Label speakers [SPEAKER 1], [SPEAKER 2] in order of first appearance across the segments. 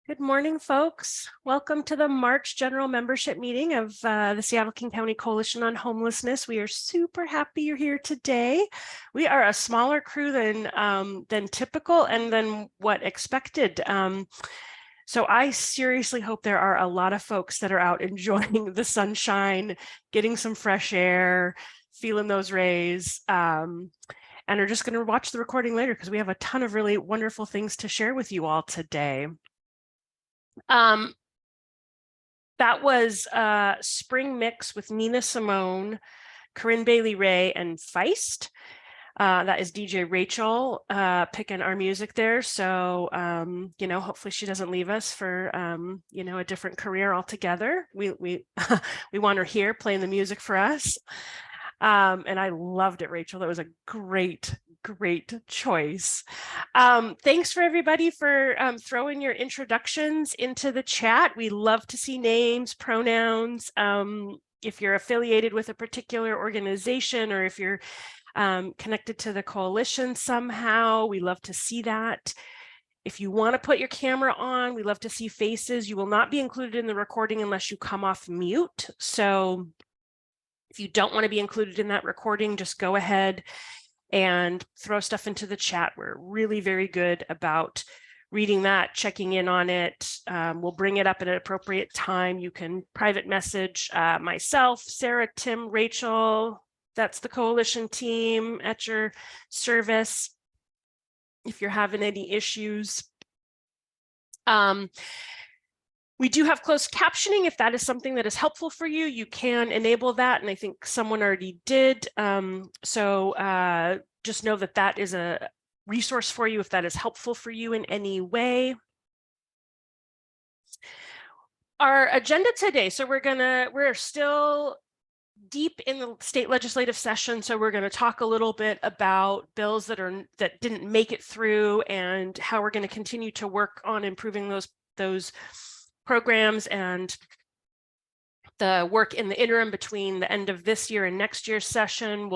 [SPEAKER 1] Good morning, folks. Welcome to the March General Membership Meeting of the Seattle-King County Coalition on Homelessness. We are super happy you're here today. We are a smaller crew than typical and than what expected. So I seriously hope there are a lot of folks that are out enjoying the sunshine, getting some fresh air, feeling those rays, and are just going to watch the recording later because we have a ton of really wonderful things to share with you all today. That was Spring Mix with Nina Simone, Corinne Bailey Ray, and Feist. That is DJ Rachel picking our music there. So, hopefully she doesn't leave us for, a different career altogether. We we want her here playing the music for us. And I loved it, Rachel. That was a great choice. Thanks for everybody for throwing your introductions into the chat. We love to see names, pronouns. If you're affiliated with a particular organization or if you're connected to the coalition somehow, we love to see that. If you want to put your camera on, we love to see faces. You will not be included in the recording unless you come off mute. So if you don't want to be included in that recording, just go ahead and throw stuff into the chat. We're really very good about reading that, checking in on it. We'll bring it up at an appropriate time. You can private message myself, Sarah, Tim, Rachel. That's the coalition team at your service if you're having any issues. We do have closed captioning. If that is something that is helpful for you, you can enable that. And I think someone already did. So just know that that is a resource for you if that is helpful for you in any way. Our agenda today. So we're still deep in the state legislative session. So we're going to talk a little bit about bills that didn't make it through and how we're going to continue to work on improving those programs and the work in the interim between the end of this year and next year's session.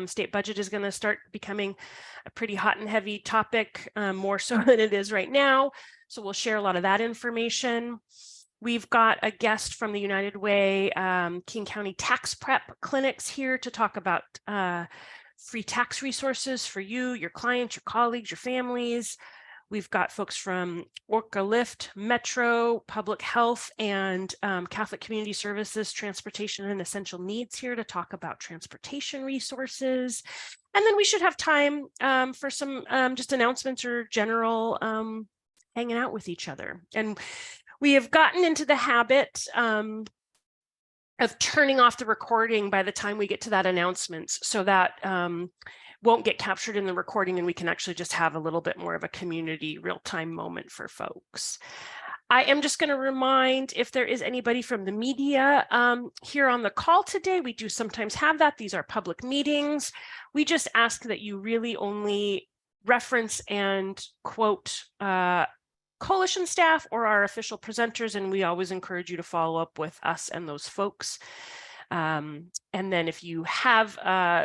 [SPEAKER 1] State budget is going to start becoming a pretty hot and heavy topic, more so than it is right now. So we'll share a lot of that information. We've got a guest from the United Way King County Tax Prep Clinics here to talk about free tax resources for you, your clients, your colleagues, your families. We've got folks from Orca Lift, Metro, Public Health, and Catholic Community Services, Transportation and Essential Needs here to talk about transportation resources. And then we should have time for some just announcements or general hanging out with each other. And we have gotten into the habit of turning off the recording by the time we get to that announcements so that won't get captured in the recording and we can actually just have a little bit more of a community real-time moment for folks. I am just going to remind if there is anybody from the media here on the call today, we do sometimes have that. These are public meetings. We just ask that you really only reference and quote coalition staff or our official presenters, and we always encourage you to follow up with us and those folks. And then if you have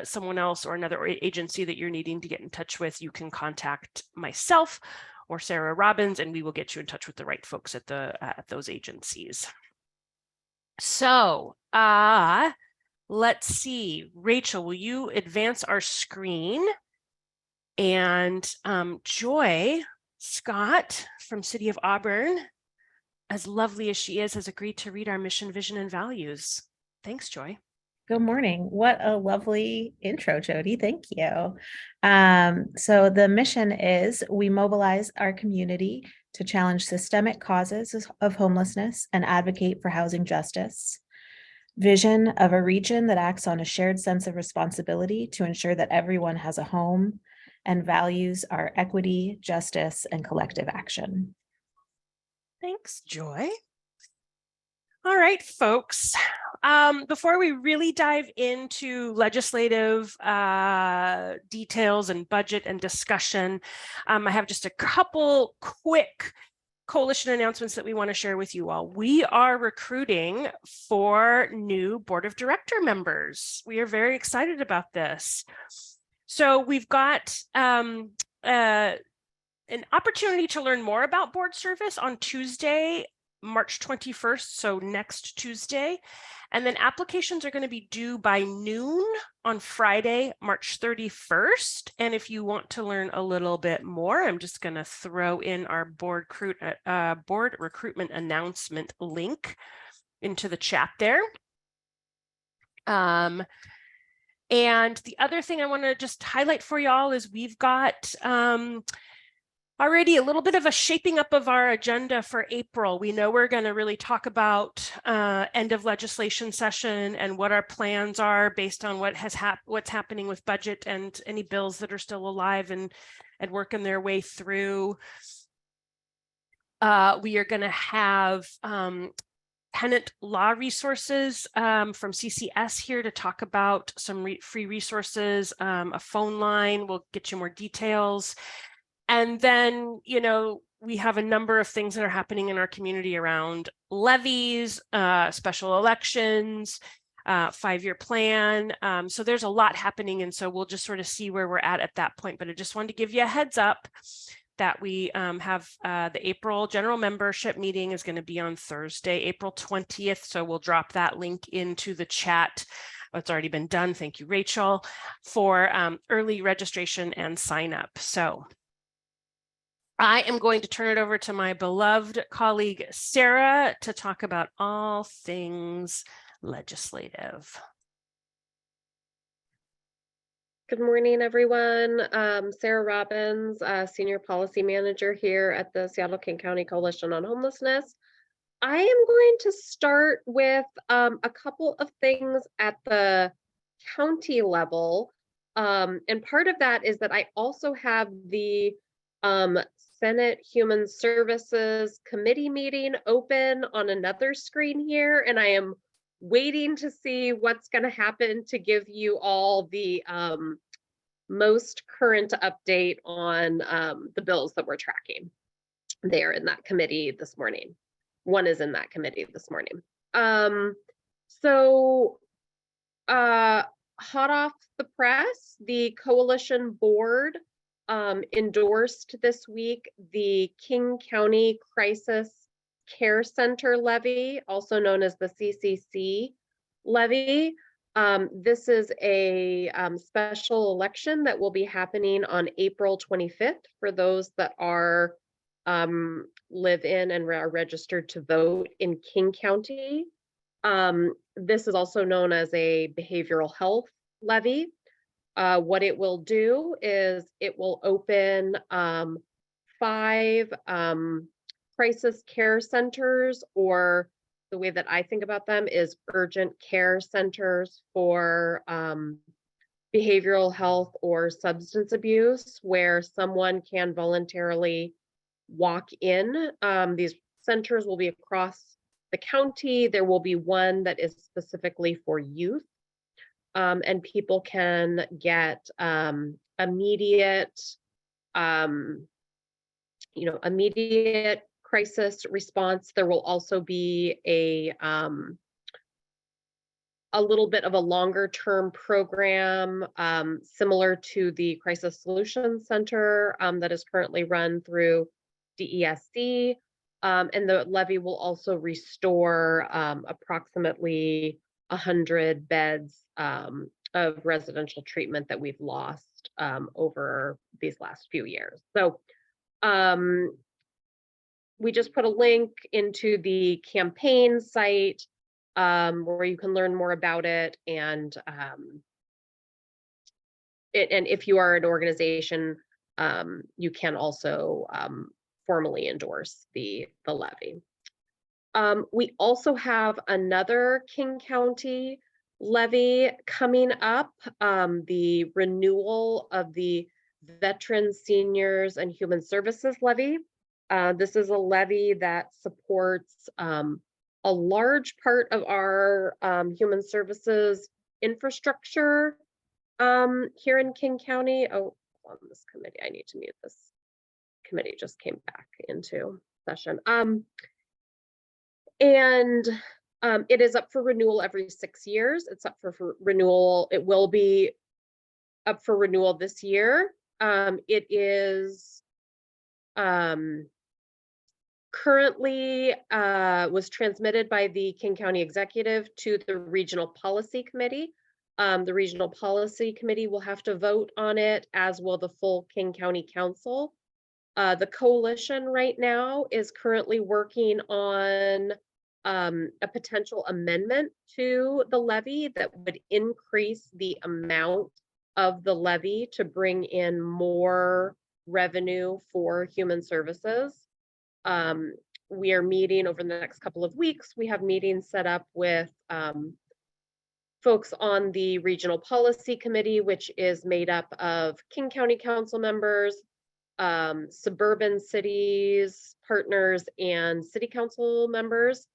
[SPEAKER 1] someone else or another agency that you're needing to get in touch with, you can contact myself or Sarah Robbins, and we will get you in touch with the right folks at those agencies. So let's see. Rachel, will you advance our screen? And Joy Scott from City of Auburn, as lovely as she is, has agreed to read our mission, vision, and values. Thanks, Joy.
[SPEAKER 2] Good morning. What a lovely intro, Jody. Thank you. So the mission is we mobilize our community to challenge systemic causes of homelessness and advocate for housing justice. Vision of a region that acts on a shared sense of responsibility to ensure that everyone has a home, and values are equity, justice, and collective action.
[SPEAKER 1] Thanks, Joy. All right, folks. Before we really dive into legislative details and budget and discussion, I have just a couple quick coalition announcements that we want to share with you all. We are recruiting 4 new board of director members. We are very excited about this. So we've got an opportunity to learn more about board service on Tuesday, March 21st, so next Tuesday. And then applications are going to be due by noon on Friday, March 31st. And if you want to learn a little bit more, I'm just going to throw in our board recruitment announcement link into the chat there. And the other thing I want to just highlight for y'all is we've got already a little bit of a shaping up of our agenda for April. We know we're going to really talk about end of legislation session and what our plans are based on what's happening with budget and any bills that are still alive and working their way through. We are going to have tenant law resources from CCS here to talk about some free resources, a phone line. We'll get you more details. And then, you know, we have a number of things that are happening in our community around levies, special elections, 5-year plan. So there's a lot happening. And so we'll just sort of see where we're at that point. But I just wanted to give you a heads up that we have the April general membership meeting is going to be on Thursday, April 20th. So we'll drop that link into the chat. It's already been done. Thank you, Rachel, for early registration and sign up. So I am going to turn it over to my beloved colleague, Sarah, to talk about all things legislative.
[SPEAKER 3] Good morning, everyone. Sarah Robbins, Senior Policy Manager here at the Seattle-King County Coalition on Homelessness. I am going to start with a couple of things at the county level. And part of that is that I also have the Senate Human Services Committee meeting open on another screen here, and I am waiting to see what's going to happen to give you all the most current update on the bills that we're tracking there in that committee this morning. One is in that committee this morning. Hot off the press, the coalition board endorsed this week the King County Crisis Care Center levy, also known as the CCC levy. This is a special election that will be happening on April 25th for those that are live in and are registered to vote in King County. This is also known as a behavioral health levy. What it will do is it will open 5 crisis care centers, or the way that I think about them is urgent care centers for behavioral health or substance abuse, where someone can voluntarily walk in. These centers will be across the county. There will be one that is specifically for youth. And people can get immediate crisis response. There will also be a little bit of a longer term program similar to the Crisis Solutions Center that is currently run through DESC. And the levy will also restore approximately 100 beds of residential treatment that we've lost over these last few years. So we just put a link into the campaign site where you can learn more about it. And if you are an organization, you can also formally endorse the levy. We also have another King County levy coming up, the renewal of the Veterans, Seniors, and Human Services levy. This is a levy that supports a large part of our human services infrastructure here in King County. Oh, on this committee, I need to mute this. Committee just came back into session. It is up for renewal every 6 years. It's up for renewal. It will be up for renewal this year. It is currently was transmitted by the King County Executive to the Regional Policy Committee. The Regional Policy Committee will have to vote on it, as will the full King County Council. The coalition right now is currently working on a potential amendment to the levy that would increase the amount of the levy to bring in more revenue for human services. We are meeting over the next couple of weeks. We have meetings set up with folks on the Regional Policy Committee, which is made up of King County Council members, suburban cities, partners, and city council members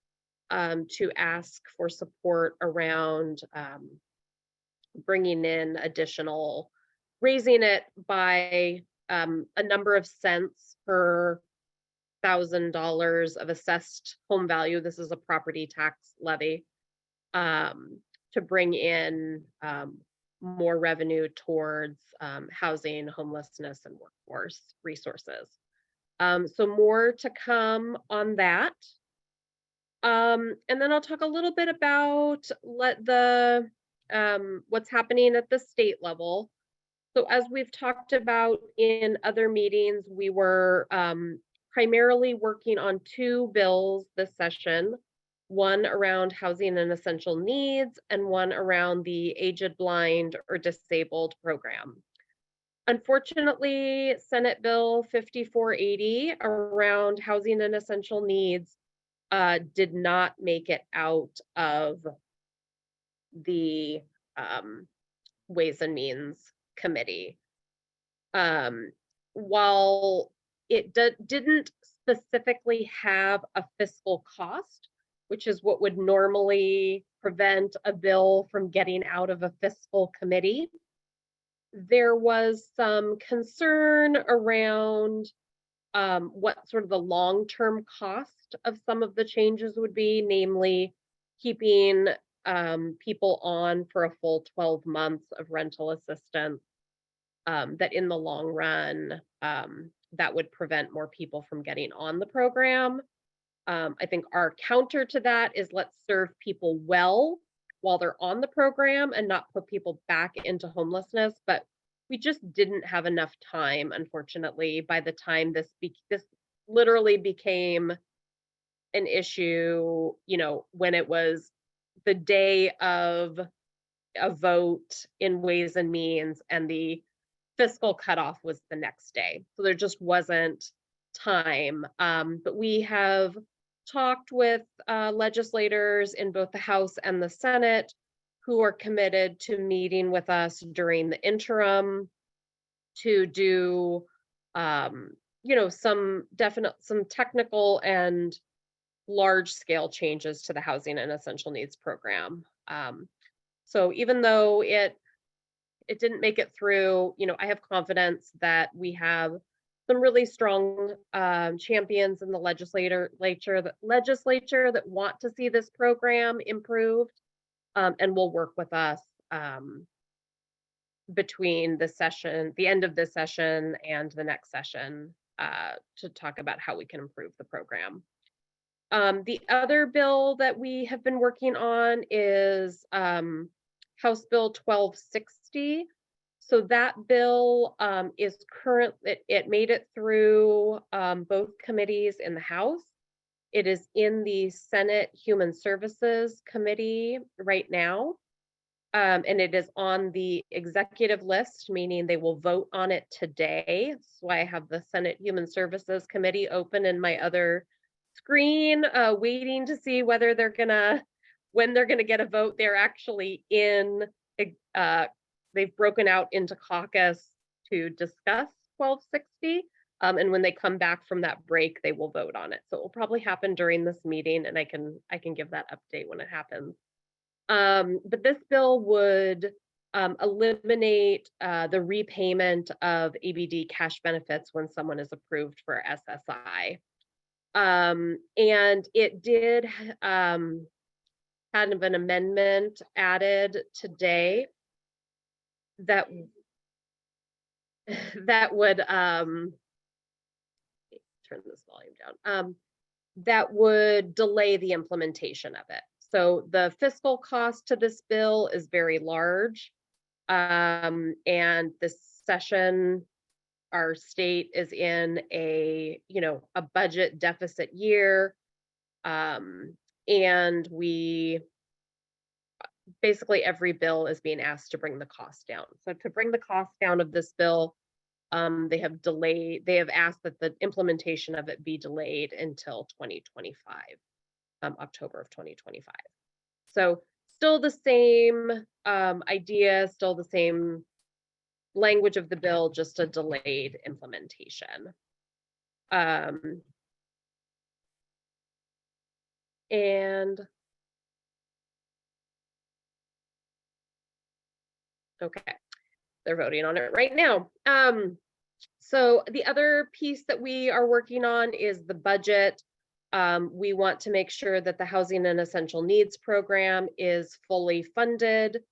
[SPEAKER 3] to ask for support around bringing in additional, raising it by a number of cents per $1,000 of assessed home value. This is a property tax levy to bring in more revenue towards housing, homelessness, and workforce resources. So more to come on that. And then I'll talk a little bit about what's happening at the state level. So as we've talked about in other meetings, we were primarily working on 2 bills this session, one around housing and essential needs and one around the aged, blind, or disabled program. Unfortunately, Senate Bill 5480 around housing and essential needs did not make it out of the Ways and Means Committee. While it didn't specifically have a fiscal cost, which is what would normally prevent a bill from getting out of a fiscal committee, there was some concern around what sort of the long-term cost of some of the changes would be, namely keeping people on for a full 12 months of rental assistance, that in the long run, that would prevent more people from getting on the program. I think our counter to that is let's serve people well while they're on the program and not put people back into homelessness. But we just didn't have enough time, unfortunately, by the time this literally became an issue, when it was the day of a vote in Ways and Means and the fiscal cutoff was the next day. So there just wasn't time. But we have talked with legislators in both the House and the Senate who are committed to meeting with us during the interim to do, some technical and large scale changes to the housing and essential needs program. So even though it didn't make it through, I have confidence that we have some really strong champions in the legislature that want to see this program improved, and will work with us between the end of this session and the next session to talk about how we can improve the program. The other bill that we have been working on is House Bill 1260. So that bill is it made it through both committees in the House. It is in the Senate Human Services Committee right now. And it is on the executive list, meaning they will vote on it today. That's why I have the Senate Human Services Committee open in my other screen, waiting to see whether when they're gonna get a vote. They're actually they've broken out into caucus to discuss 1260. And when they come back from that break, they will vote on it. So it will probably happen during this meeting, and I can give that update when it happens. But this bill would eliminate the repayment of ABD cash benefits when someone is approved for SSI. And it did kind of an amendment added today that would turn this volume down. That would delay the implementation of it. So the fiscal cost to this bill is very large. And this session, our state is in a budget deficit year. And we basically every bill is being asked to bring the cost down. So to bring the cost down of this bill, they have asked that the implementation of it be delayed until 2025, October of 2025. So still the same idea, still the same language of the bill, just a delayed implementation. And okay, they're voting on it right now. So the other piece that we are working on is the budget. We want to make sure that the Housing and Essential Needs program is fully funded.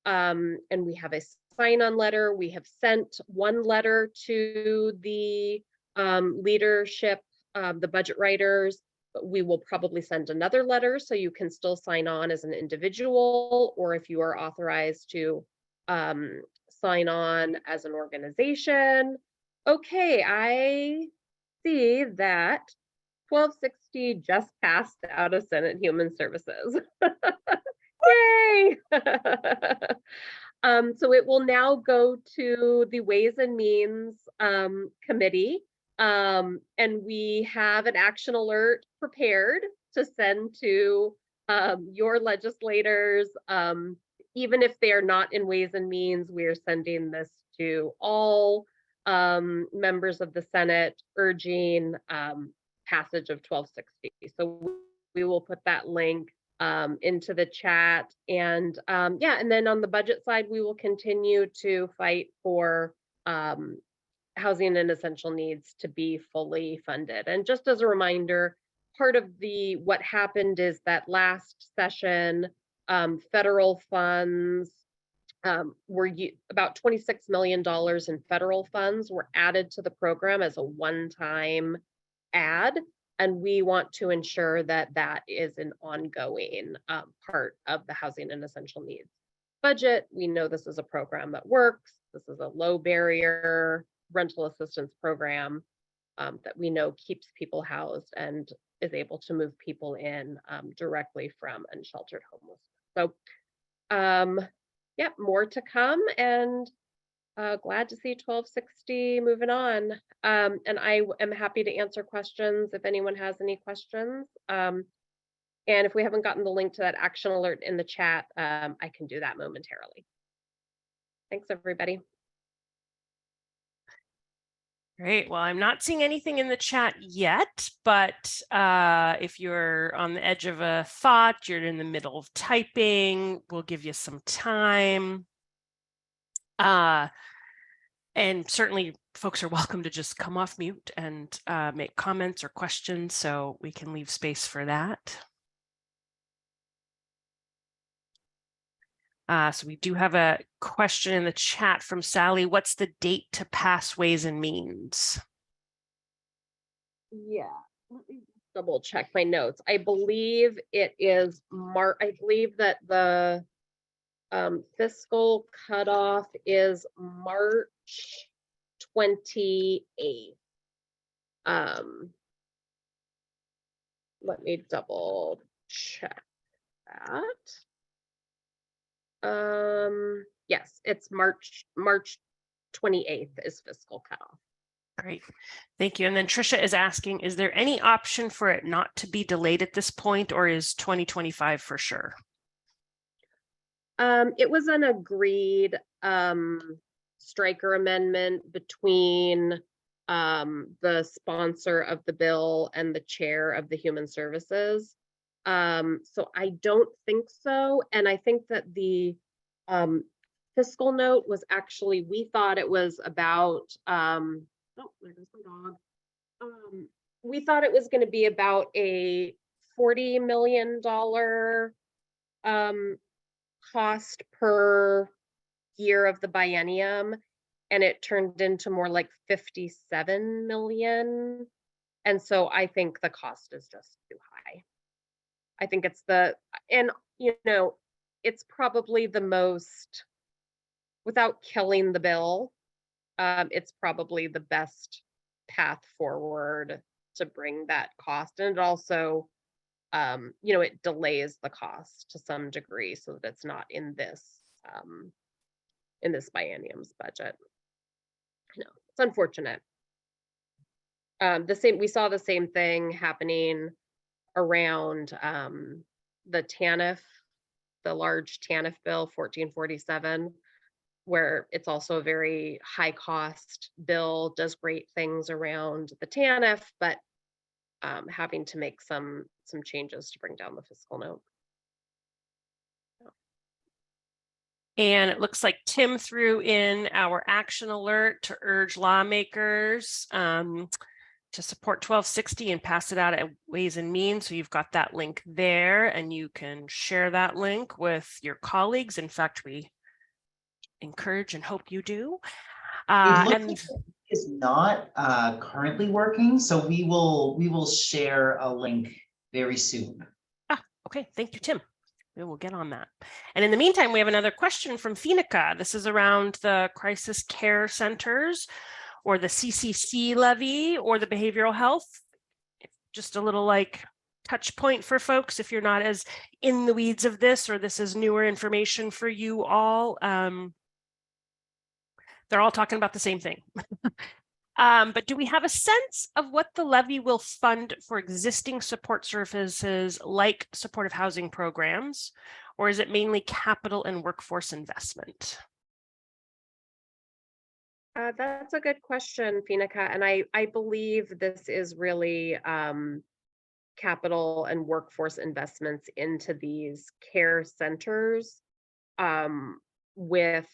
[SPEAKER 3] And we have a sign-on letter. We have sent one letter to the leadership, the budget writers. But we will probably send another letter, so you can still sign on as an individual, or if you are authorized to sign on as an organization. Okay, I see that 1260 just passed out of Senate Human Services. Yay! So it will now go to the Ways and Means Committee. And we have an action alert prepared to send to your legislators. Even if they're not in Ways and Means, we are sending this to all members of the Senate, urging passage of 1260. So we will put that link into the chat. And yeah, and then on the budget side, we will continue to fight for housing and essential needs to be fully funded. And just as a reminder, part of what happened is that last session, federal funds were about $26 million in federal funds were added to the program as a one-time add. And we want to ensure that that is an ongoing part of the housing and essential needs budget. We know this is a program that works. This is a low barrier rental assistance program that we know keeps people housed and is able to move people in directly from unsheltered homelessness. So yeah, more to come, and glad to see 1260 moving on. And I am happy to answer questions if anyone has any questions. And if we haven't gotten the link to that action alert in the chat, I can do that momentarily. Thanks, everybody.
[SPEAKER 1] Great. Well, I'm not seeing anything in the chat yet, but if you're on the edge of a thought, you're in the middle of typing, we'll give you some time. And certainly folks are welcome to just come off mute and make comments or questions, so we can leave space for that. So we do have a question in the chat from Sally. What's the date to pass Ways and Means?
[SPEAKER 3] Yeah, let me double check my notes. I believe it is I believe that the fiscal cutoff is March 28th. Let me double check that. Yes, it's March 28th is fiscal cutoff.
[SPEAKER 1] Great, thank you. And then Trisha is asking, is there any option for it not to be delayed at this point, or is 2025 for sure?
[SPEAKER 3] It was an agreed striker amendment between the sponsor of the bill and the chair of the Human Services. So I don't think so. And I think that the fiscal note was actually, we thought it was about, oh, there goes my dog. We thought it was going to be about a $40 million cost per year of the biennium, and it turned into more like 57 million. And so I think the cost is just too high. I think it's and it's probably the most, without killing the bill, it's probably the best path forward to bring that cost. And it also, it delays the cost to some degree so that it's not in this biennium's budget. It's unfortunate. We saw the same thing happening around the TANF, the large TANF bill 1447, where it's also a very high cost bill, does great things around the TANF, but having to make some changes to bring down the fiscal note.
[SPEAKER 1] And it looks like Tim threw in our action alert to urge lawmakers to support 1260 and pass it out at Ways and Means. So you've got that link there, and you can share that link with your colleagues. In fact, we encourage and hope you do.
[SPEAKER 4] It is not currently working, so we will share a link very soon.
[SPEAKER 1] Okay, thank you, Tim. We will get on that. And in the meantime, we have another question from Finica. This is around the crisis care centers, or the CCC levy, or the behavioral health. Just a little like touch point for folks if you're not as in the weeds of this, or this is newer information for you all. They're all talking about the same thing. But do we have a sense of what the levy will fund for existing support services like supportive housing programs, or is it mainly capital and workforce investment?
[SPEAKER 3] That's a good question, Finica. And I believe this is really capital and workforce investments into these care centers, with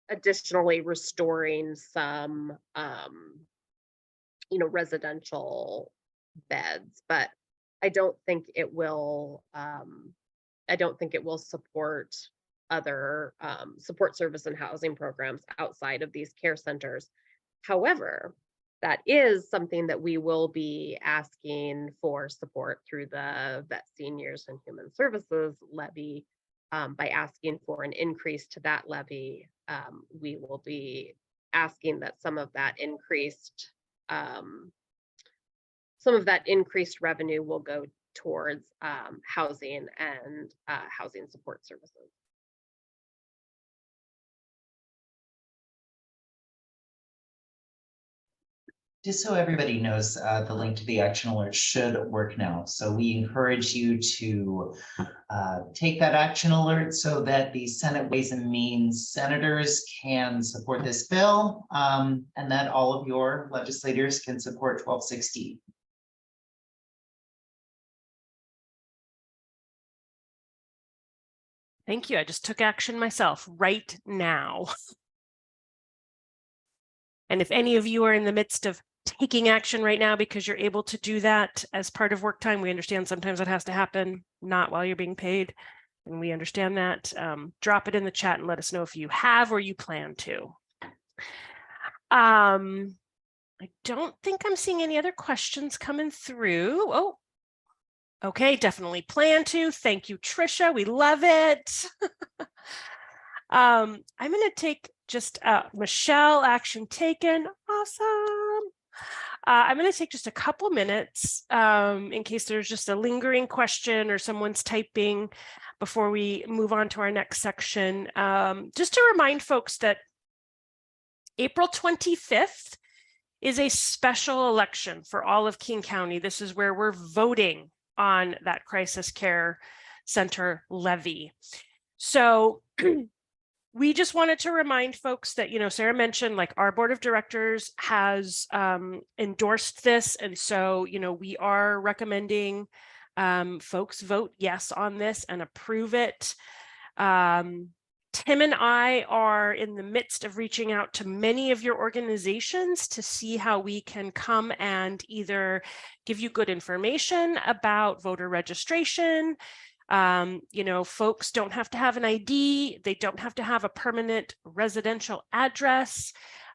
[SPEAKER 3] additionally restoring some residential beds. But I don't think it will support other support service and housing programs outside of these care centers. However, that is something that we will be asking for support through the Vet Seniors and Human Services levy. By asking for an increase to that levy, we will be asking that some of that increased revenue will go towards housing and housing support services.
[SPEAKER 4] Just so everybody knows, the link to the action alert should work now. So we encourage you to take that action alert so that the Senate Ways and Means senators can support this bill, and that all of your legislators can support 1260.
[SPEAKER 1] Thank you. I just took action myself right now. And if any of you are in the midst of taking action right now because you're able to do that as part of work time, we understand sometimes that has to happen, not while you're being paid. And we understand that. Drop it in the chat and let us know if you have or you plan to. I don't think I'm seeing any other questions coming through. Oh, okay, definitely plan to. Thank you, Trisha. We love it. I'm going to take just Michelle, action taken. Awesome. I'm going to take just a couple minutes in case there's just a lingering question or someone's typing before we move on to our next section. Just to remind folks that April 25th is a special election for all of King County. This is where we're voting on that crisis care center levy. So we just wanted to remind folks that, Sarah mentioned, like, our board of directors has endorsed this. And so, we are recommending folks vote yes on this and approve it. Tim and I are in the midst of reaching out to many of your organizations to see how we can come and either give you good information about voter registration. Folks don't have to have an ID. They don't have to have a permanent residential address.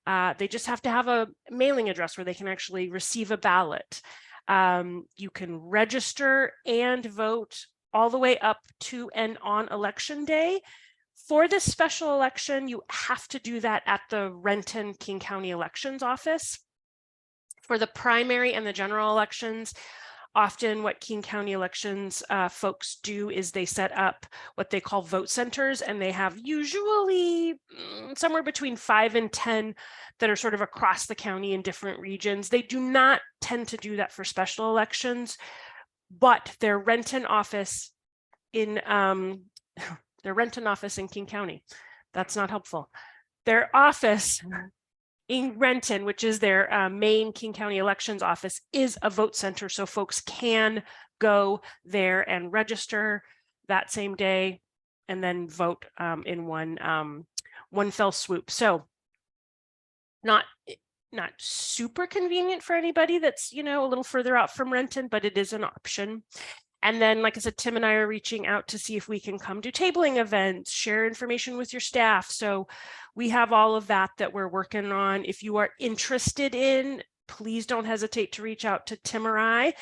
[SPEAKER 1] They just have to have a mailing address where they can actually receive a ballot. You can register and vote all the way up to and on election day. For this special election, you have to do that at the Renton King County Elections Office. For the primary and the general elections, often what King County elections folks do is they set up what they call vote centers, and they have usually somewhere between 5 and 10 that are sort of across the county in different regions. They do not tend to do that for special elections, but their Renton office in King County, that's not helpful. Their office in Renton, which is their main King County elections office, is a vote center. So folks can go there and register that same day and then vote in one fell swoop. So not super convenient for anybody that's, a little further out from Renton, but it is an option. And then, like I said, Tim and I are reaching out to see if we can come do tabling events, share information with your staff. So we have all of that we're working on. If you are interested in, please don't hesitate to reach out to Tim or I.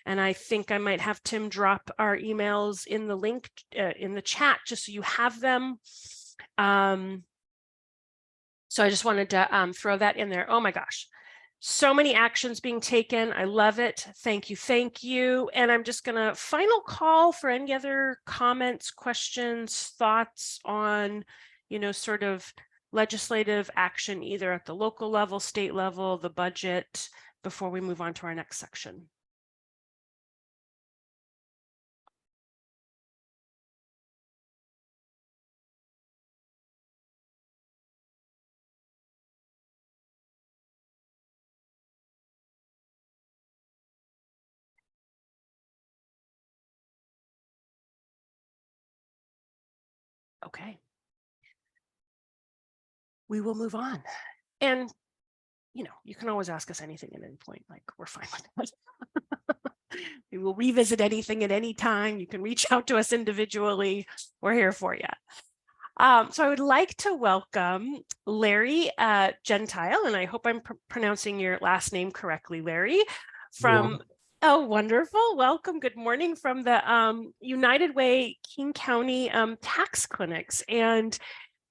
[SPEAKER 1] And I think I might have Tim drop our emails in the link in the chat, just so you have them. So I just wanted to throw that in there. Oh my gosh. So many actions being taken. I love it. Thank you. Thank you. And I'm just going to final call for any other comments, questions, thoughts on, sort of legislative action, either at the local level, state level, the budget, before we move on to our next section. Okay. We will move on. And, you can always ask us anything at any point, like we're fine with that. We will revisit anything at any time. You can reach out to us individually. We're here for you. So I would like to welcome Larry Gentile, and I hope I'm pronouncing your last name correctly, Larry, from Oh, wonderful. Welcome. Good morning from the United Way King County tax clinics. And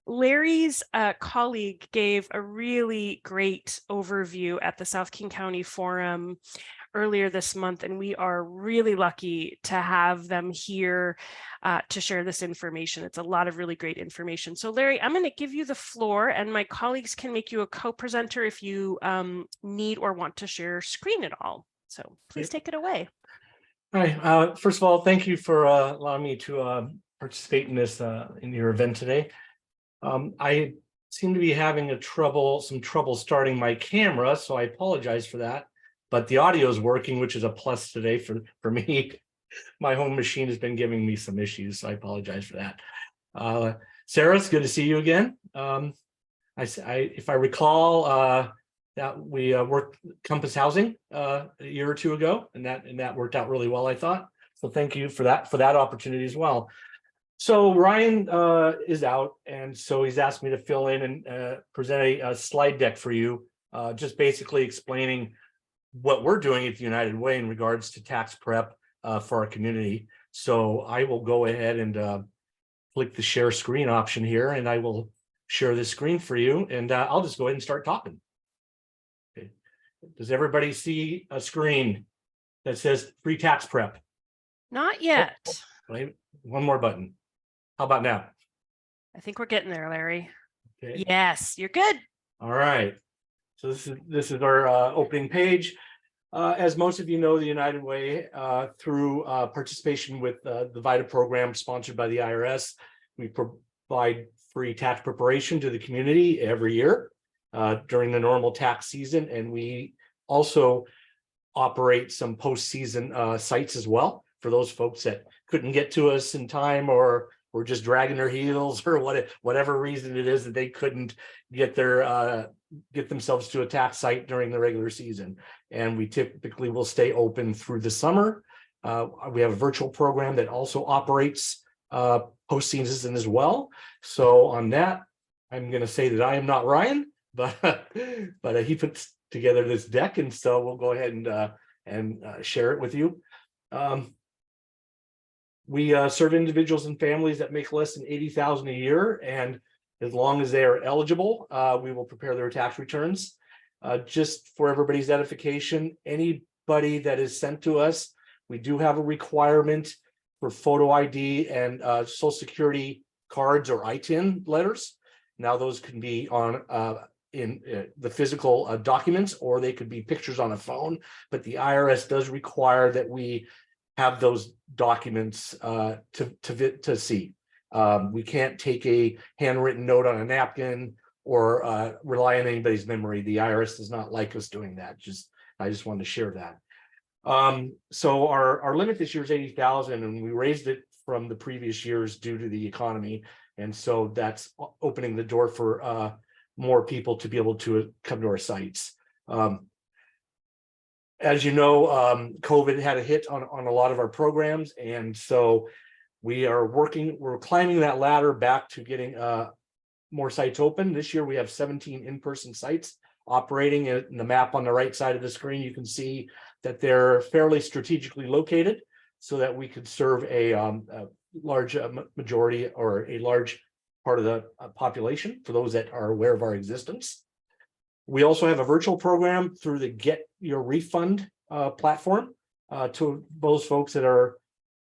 [SPEAKER 1] Larry's colleague gave a really great overview at the South King County Forum earlier this month, and we are really lucky to have them here to share this information. It's a lot of really great information. So Larry, I'm going to give you the floor, and my colleagues can make you a co-presenter if you need or want to share screen at all. So please take it away.
[SPEAKER 5] Hi. First of all, thank you for allowing me to participate in this in your event today. I seem to be having some trouble starting my camera, so I apologize for that. But the audio is working, which is a plus today for me. My home machine has been giving me some issues, so I apologize for that. Sarah, it's good to see you again. If I recall, that we worked Compass Housing a year or two ago, and that worked out really well, I thought. So thank you for that opportunity as well. So Ryan is out, and so he's asked me to fill in and present a slide deck for you, just basically explaining what we're doing at the United Way in regards to tax prep for our community. So I will go ahead and click the share screen option here, and I will share this screen for you, and I'll just go ahead and start talking. Okay. Does everybody see a screen that says free tax prep?
[SPEAKER 1] Not yet.
[SPEAKER 5] Wait, one more button. How about now?
[SPEAKER 1] I think we're getting there, Larry.
[SPEAKER 5] Okay.
[SPEAKER 1] Yes, you're good.
[SPEAKER 5] All right. So this is our opening page. As most of you know, the United Way, through participation with the VITA program sponsored by the IRS, we provide free tax preparation to the community every year during the normal tax season. And we also operate some postseason sites as well for those folks that couldn't get to us in time or were just dragging their heels or whatever reason it is that they couldn't get themselves to a tax site during the regular season. And we typically will stay open through the summer. We have a virtual program that also operates postseason as well. So on that, I'm going to say that I am not Ryan, but he put together this deck, and so we'll go ahead and share it with you. We serve individuals and families that make less than $80,000 a year, and as long as they are eligible, we will prepare their tax returns. Just for everybody's edification, anybody that is sent to us, we do have a requirement for photo ID and Social Security cards or ITIN letters. Now those can be on in the physical documents, or they could be pictures on a phone, but the IRS does require that we have those documents to see. We can't take a handwritten note on a napkin or rely on anybody's memory. The IRS does not like us doing that. I just wanted to share that. So our limit this year is 80,000, and we raised it from the previous years due to the economy. And so that's opening the door for more people to be able to come to our sites. As you know, COVID had a hit on a lot of our programs. And so we're climbing that ladder back to getting more sites open. This year we have 17 in-person sites operating. In the map on the right side of the screen, you can see that they're fairly strategically located so that we could serve a large majority or a large part of the population for those that are aware of our existence. We also have a virtual program through the Get Your Refund platform to those folks that are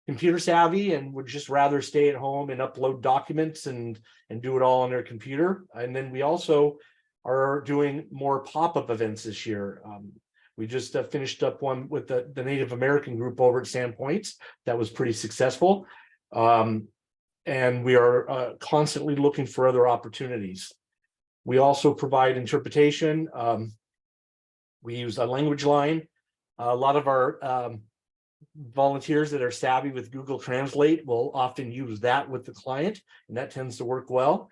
[SPEAKER 5] computer savvy and would just rather stay at home and upload documents and do it all on their computer. And then we also are doing more pop-up events this year. We just finished up one with the Native American group over at Sandpoint. That was pretty successful. And we are constantly looking for other opportunities. We also provide interpretation. We use a language line. A lot of our volunteers that are savvy with Google Translate will often use that with the client, and that tends to work well.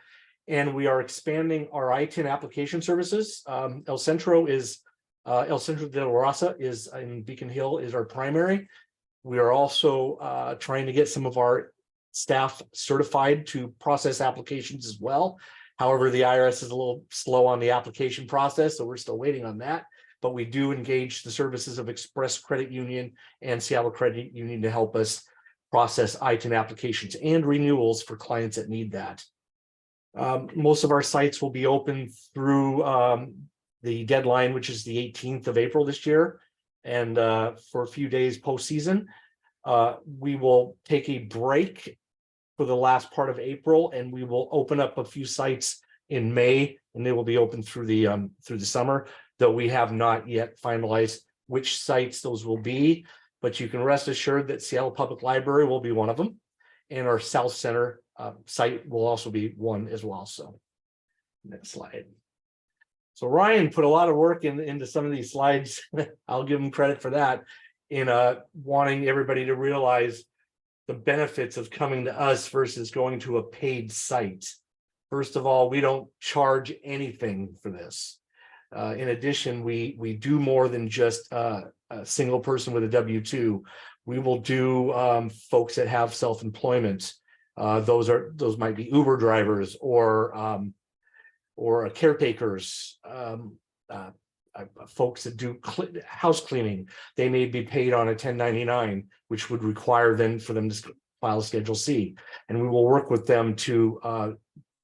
[SPEAKER 5] And we are expanding our ITIN application services. El Centro de la Raza is in Beacon Hill is our primary. We are also trying to get some of our staff certified to process applications as well. However, the IRS is a little slow on the application process, so we're still waiting on that. But we do engage the services of Express Credit Union and Seattle Credit Union to help us process ITIN applications and renewals for clients that need that. Most of our sites will be open through the deadline, which is the 18th of April this year. And for a few days postseason, we will take a break for the last part of April, and we will open up a few sites in May, and they will be open through the summer, though we have not yet finalized which sites those will be. But you can rest assured that Seattle Public Library will be one of them, and our South Center site will also be one as well. So next slide. So Ryan put a lot of work into some of these slides. I'll give him credit for that, in wanting everybody to realize the benefits of coming to us versus going to a paid site. First of all, we don't charge anything for this. In addition, we do more than just a single person with a W-2. We will do folks that have self-employment. Those might be Uber drivers or caretakers, folks that do house cleaning. They may be paid on a 1099, which would require then for them to file Schedule C. And we will work with them to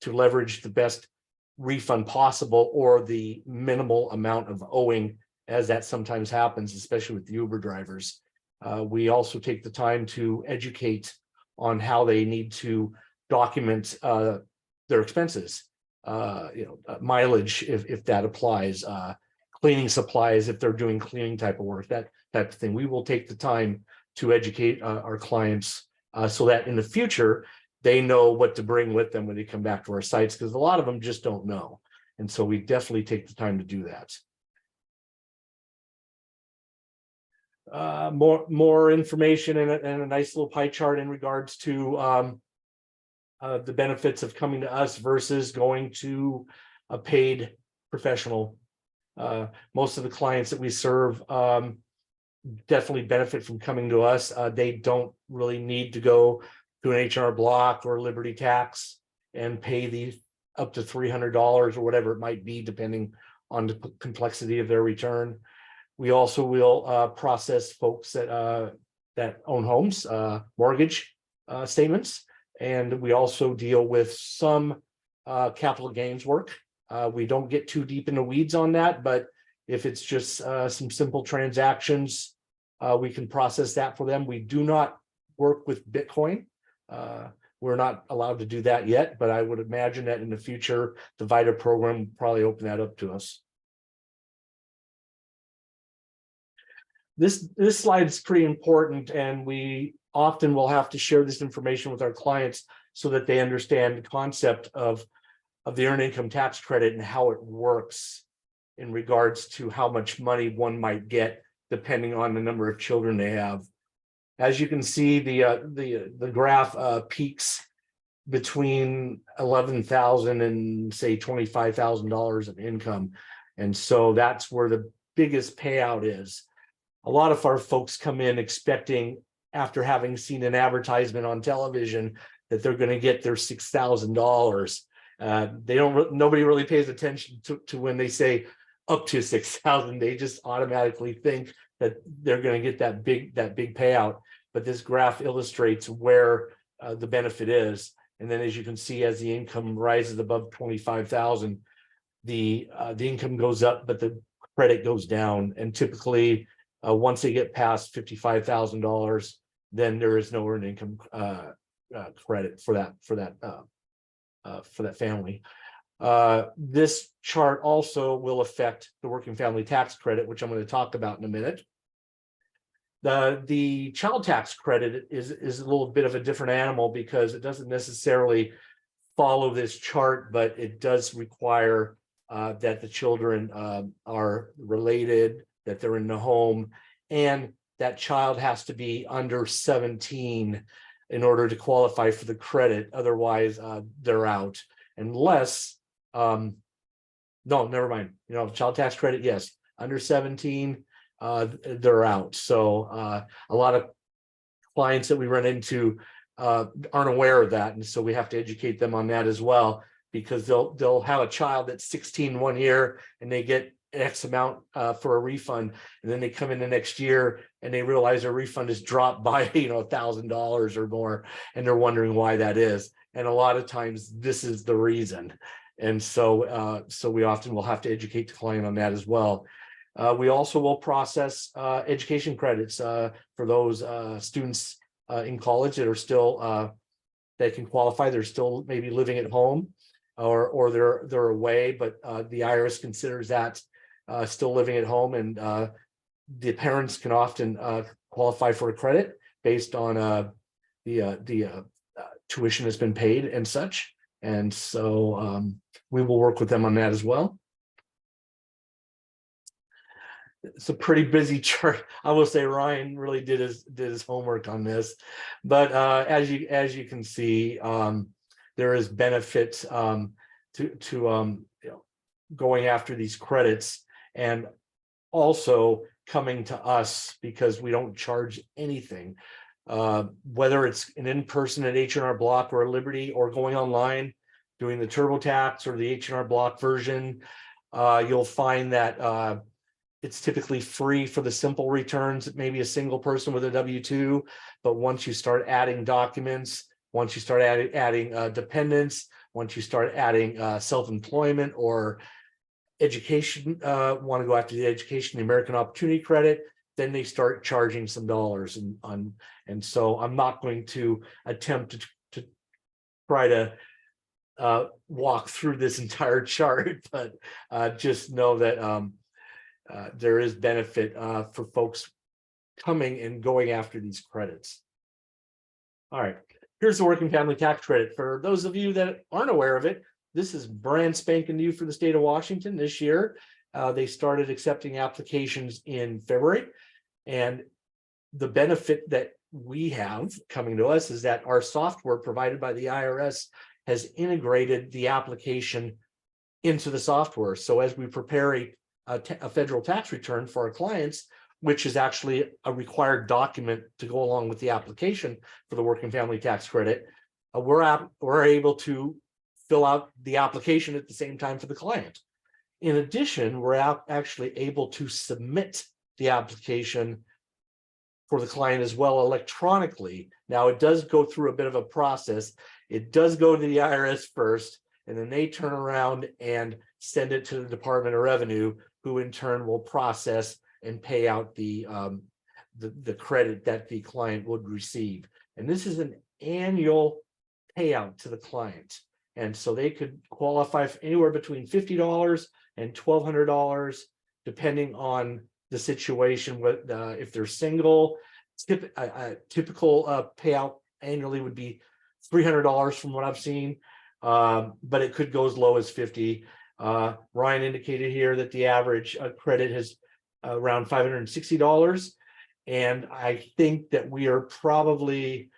[SPEAKER 5] leverage the best refund possible or the minimal amount of owing, as that sometimes happens, especially with the Uber drivers. We also take the time to educate on how they need to document their expenses, mileage if that applies, cleaning supplies if they're doing cleaning type of work, that type of thing. We will take the time to educate our clients so that in the future they know what to bring with them when they come back to our sites, because a lot of them just don't know. And so we definitely take the time to do that. More information and a nice little pie chart in regards to the benefits of coming to us versus going to a paid professional. Most of the clients that we serve definitely benefit from coming to us. They don't really need to go to an H&R Block or Liberty Tax and pay the up to $300 or whatever it might be, depending on the complexity of their return. We also will process folks that own homes, mortgage statements, and we also deal with some capital gains work. We don't get too deep in the weeds on that, but if it's just some simple transactions, we can process that for them. We do not work with Bitcoin. We're not allowed to do that yet, but I would imagine that in the future, the VITA program will probably open that up to us. This slide is pretty important, and we often will have to share this information with our clients so that they understand the concept of the earned income tax credit and how it works in regards to how much money one might get depending on the number of children they have. As you can see, the graph peaks between $11,000 and say $25,000 of income, and so that's where the biggest payout is. A lot of our folks come in expecting, after having seen an advertisement on television, that they're going to get their $6,000. Nobody really pays attention to when they say up to 6,000. They just automatically think that they're going to get that big payout. But this graph illustrates where the benefit is. And then, as you can see, as the income rises above 25,000, the income goes up, but the credit goes down. And typically, once they get past $55,000, then there is no earned income credit for that family. This chart also will affect the working family tax credit, which I'm going to talk about in a minute. The child tax credit is a little bit of a different animal because it doesn't necessarily follow this chart, but it does require that the children are related, that they're in the home, and that child has to be under 17 in order to qualify for the credit. Otherwise, they're out. Unless, no, never mind. Child tax credit, yes, under 17, they're out. So a lot of clients that we run into aren't aware of that, and so we have to educate them on that as well, because they'll have a child that's 16 one year and they get X amount for a refund, and then they come in the next year and they realize their refund is dropped by $1,000 or more, and they're wondering why that is. And a lot of times this is the reason. And so we often will have to educate the client on that as well. We also will process education credits for those students in college that are still that can qualify. They're still maybe living at home, or they're away, but the IRS considers that still living at home, and the parents can often qualify for a credit based on the tuition that's been paid and such. And so we will work with them on that as well. It's a pretty busy chart. I will say Ryan really did his homework on this, but as you can see, there is benefit to going after these credits, and also coming to us because we don't charge anything, whether it's an in-person at H&R Block or Liberty, or going online doing the TurboTax or the H&R Block version. You'll find that it's typically free for the simple returns, maybe a single person with a W-2. But once you start adding documents, once you start adding dependents, once you start adding self-employment or education, want to go after the education, the American Opportunity Credit, then they start charging some dollars. And so I'm not going to attempt to try to walk through this entire chart, but just know that there is benefit for folks coming and going after these credits. All right, here's the working family tax credit. For those of you that aren't aware of it, this is brand spanking new for the state of Washington this year. They started accepting applications in February, and the benefit that we have coming to us is that our software provided by the IRS has integrated the application into the software. So as we prepare a federal tax return for our clients, which is actually a required document to go along with the application for the working family tax credit, we're able to fill out the application at the same time for the client. In addition, we're actually able to submit the application for the client as well electronically. Now, it does go through a bit of a process. It does go to the IRS first, and then they turn around and send it to the Department of Revenue, who in turn will process and pay out the credit that the client would receive. And this is an annual payout to the client. And so they could qualify for anywhere between $50 and $1,200, depending on the situation. With if they're single, typical payout annually would be $300 from what I've seen, but it could go as low as $50. Ryan indicated here that the average credit is around $560, and I think that we are probably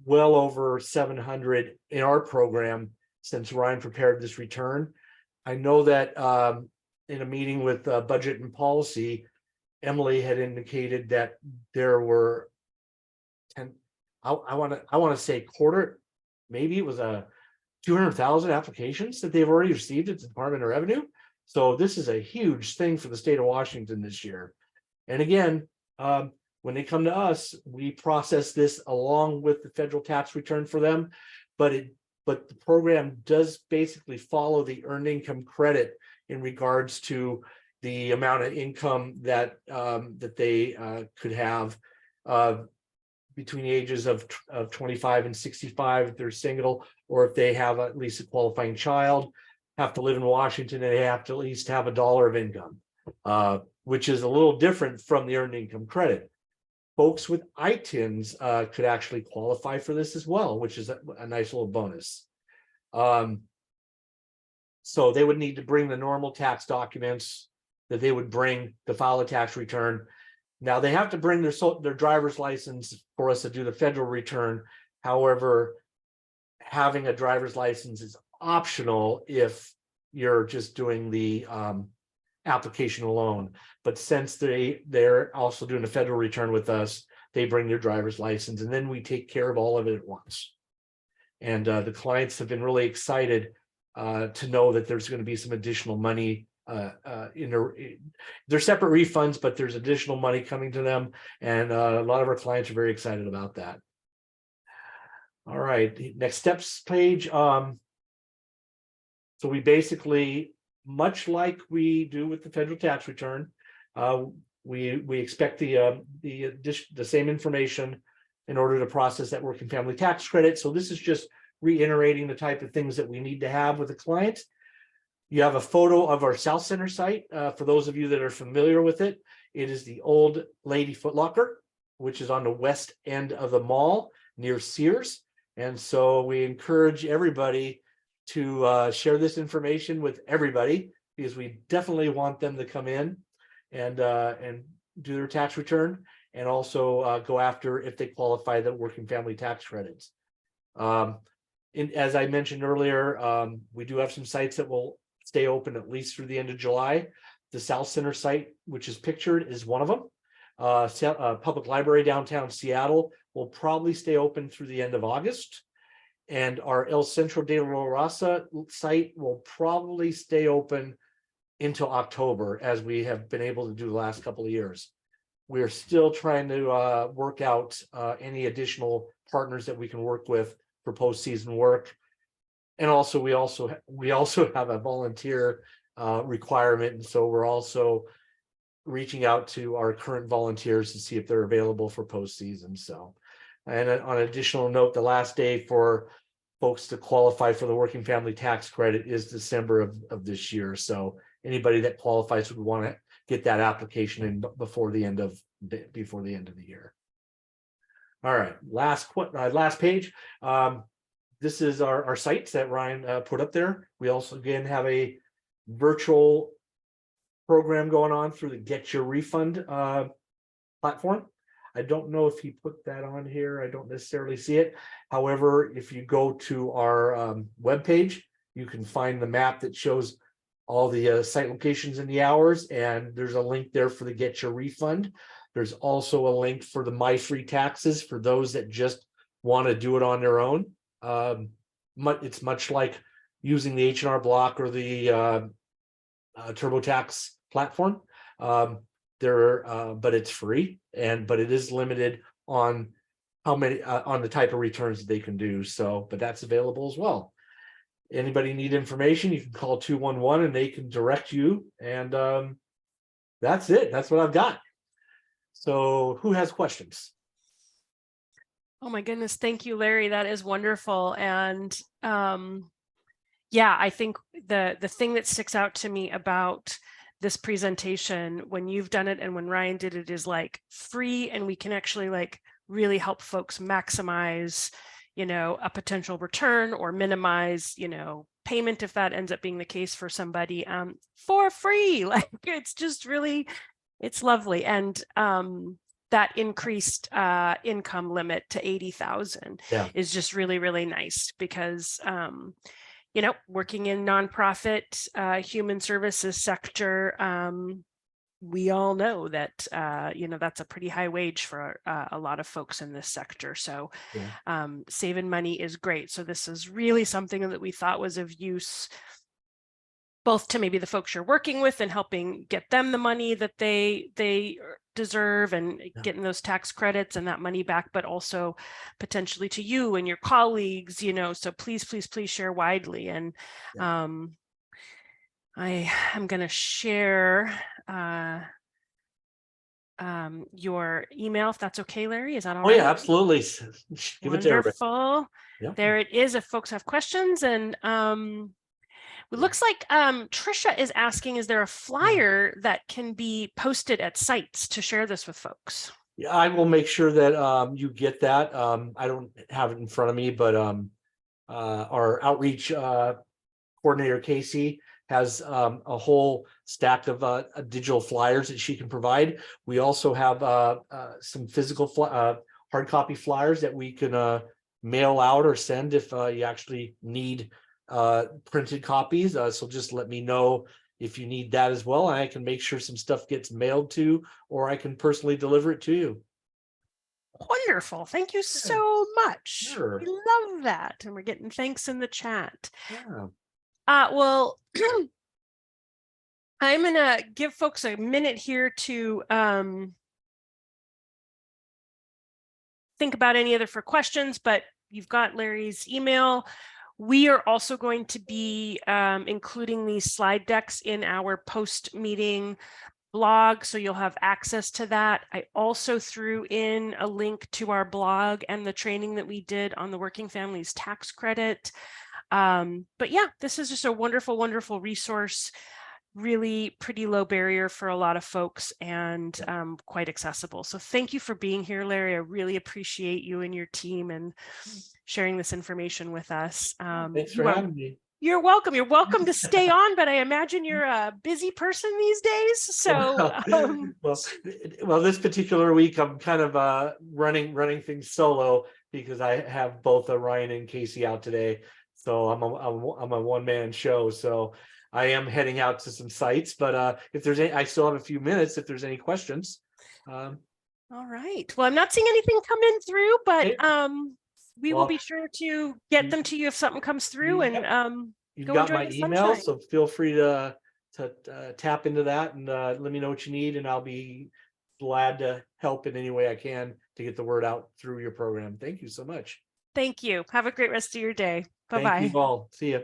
[SPEAKER 5] well over 700 in our program since Ryan prepared this return. I know that in a meeting with budget and policy, Emily had indicated that there were 10, I want to say quarter, maybe it was 200,000 applications that they've already received at the Department of Revenue. So this is a huge thing for the state of Washington this year. And again, when they come to us, we process this along with the federal tax return for them, but the program does basically follow the earned income credit in regards to the amount of income that that they could have between the ages of 25 and 65 if they're single, or if they have at least a qualifying child, have to live in Washington, and they have to at least have $1 of income, which is a little different from the earned income credit. Folks with ITINs could actually qualify for this as well, which is a nice little bonus. So they would need to bring the normal tax documents that they would bring to file a tax return. Now they have to bring their driver's license for us to do the federal return. However, having a driver's license is optional if you're just doing the application alone. But since they're also doing a federal return with us, they bring their driver's license, and then we take care of all of it at once. And the clients have been really excited to know that there's going to be some additional money they're separate refunds, but there's additional money coming to them, and a lot of our clients are very excited about that. All right, next steps page. So we basically, much like we do with the federal tax return, we expect the same information in order to process that working family tax credit. So this is just reiterating the type of things that we need to have with a client. You have a photo of our South Center site. For those of you that are familiar with it, it is the old Lady Foot Locker, which is on the west end of the mall near Sears. And so we encourage everybody to share this information with everybody, because we definitely want them to come in and do their tax return, and also go after, if they qualify, the working family tax credits. As I mentioned earlier, we do have some sites that will stay open at least through the end of July. The South Center site, which is pictured, is one of them. Public Library downtown Seattle will probably stay open through the end of August. And our El Centro de la Raza site will probably stay open until October, as we have been able to do the last couple of years. We're still trying to work out any additional partners that we can work with for postseason work. And also, we also have a volunteer requirement, and so we're also reaching out to our current volunteers to see if they're available for postseason. So, and on an additional note, the last day for folks to qualify for the working family tax credit is December of this year. So anybody that qualifies would want to get that application in before the end of the year. All right, last page. This is our sites that Ryan put up there. We also, again, have a virtual program going on through the Get Your Refund platform. I don't know if he put that on here. I don't necessarily see it. However, if you go to our webpage, you can find the map that shows all the site locations and the hours, and there's a link there for the Get Your Refund. There's also a link for the My Free Taxes for those that just want to do it on their own. It's much like using the H&R Block or the TurboTax platform. But it's free, but it is limited on how many on the type of returns that they can do. So, but that's available as well. Anybody need information, you can call 211 and they can direct you. And that's it. That's what I've got. So who has questions?
[SPEAKER 1] Oh my goodness. Thank you, Larry. That is wonderful. And yeah, I think the thing that sticks out to me about this presentation when you've done it and when Ryan did it is like free, and we can actually like really help folks maximize, you know, a potential return or minimize, you know, payment if that ends up being the case for somebody for free. Like it's just really, it's lovely. And that increased income limit to 80,000 is just really, really nice because you know, working in nonprofit human services sector, we all know that, you know, that's a pretty high wage for a lot of folks in this sector. So saving money is great. So this is really something that we thought was of use, both to maybe the folks you're working with and helping get them the money that they deserve and getting those tax credits and that money back, but also potentially to you and your colleagues, you know, so please share widely. And I am going to share your email, if that's okay, Larry. Is that all right?
[SPEAKER 5] Oh yeah, absolutely. Give it to everybody.
[SPEAKER 1] Wonderful. There it is if folks have questions. And it looks like Trisha is asking, is there a flyer that can be posted at sites to share this with folks?
[SPEAKER 5] Yeah, I will make sure that you get that. I don't have it in front of me, but our outreach coordinator, Casey, has a whole stack of digital flyers that she can provide. We also have some physical hard copy flyers that we can mail out or send if you actually need printed copies. So just let me know if you need that as well. I can make sure some stuff gets mailed to, or I can personally deliver it to you.
[SPEAKER 1] Wonderful. Thank you so much.
[SPEAKER 5] Sure.
[SPEAKER 1] We love that. And we're getting thanks in the chat.
[SPEAKER 5] Yeah.
[SPEAKER 1] Well, I'm going to give folks a minute here to think about any other for questions, but you've got Larry's email. We are also going to be including these slide decks in our post-meeting blog, so you'll have access to that. I also threw in a link to our blog and the training that we did on the Working Families Tax Credit. But yeah, this is just a wonderful, wonderful resource, really pretty low barrier for a lot of folks and quite accessible. So thank you for being here, Larry. I really appreciate you and your team and sharing this information with us.
[SPEAKER 5] Thanks for having me.
[SPEAKER 1] You're welcome. You're welcome to stay on, but I imagine you're a busy person these days. So,
[SPEAKER 5] well, this particular week I'm kind of running things solo because I have both Ryan and Casey out today. So I'm a one-man show. So I am heading out to some sites, but if there's any, I still have a few minutes if there's any questions.
[SPEAKER 1] All right. Well, I'm not seeing anything come in through, but we will be sure to get them to you if something comes through. And
[SPEAKER 5] you've got my email, so feel free to tap into that and let me know what you need, and I'll be glad to help in any way I can to get the word out through your program. Thank you so much.
[SPEAKER 1] Thank you. Have a great rest of your day. Bye-bye.
[SPEAKER 5] Thank you all. See you.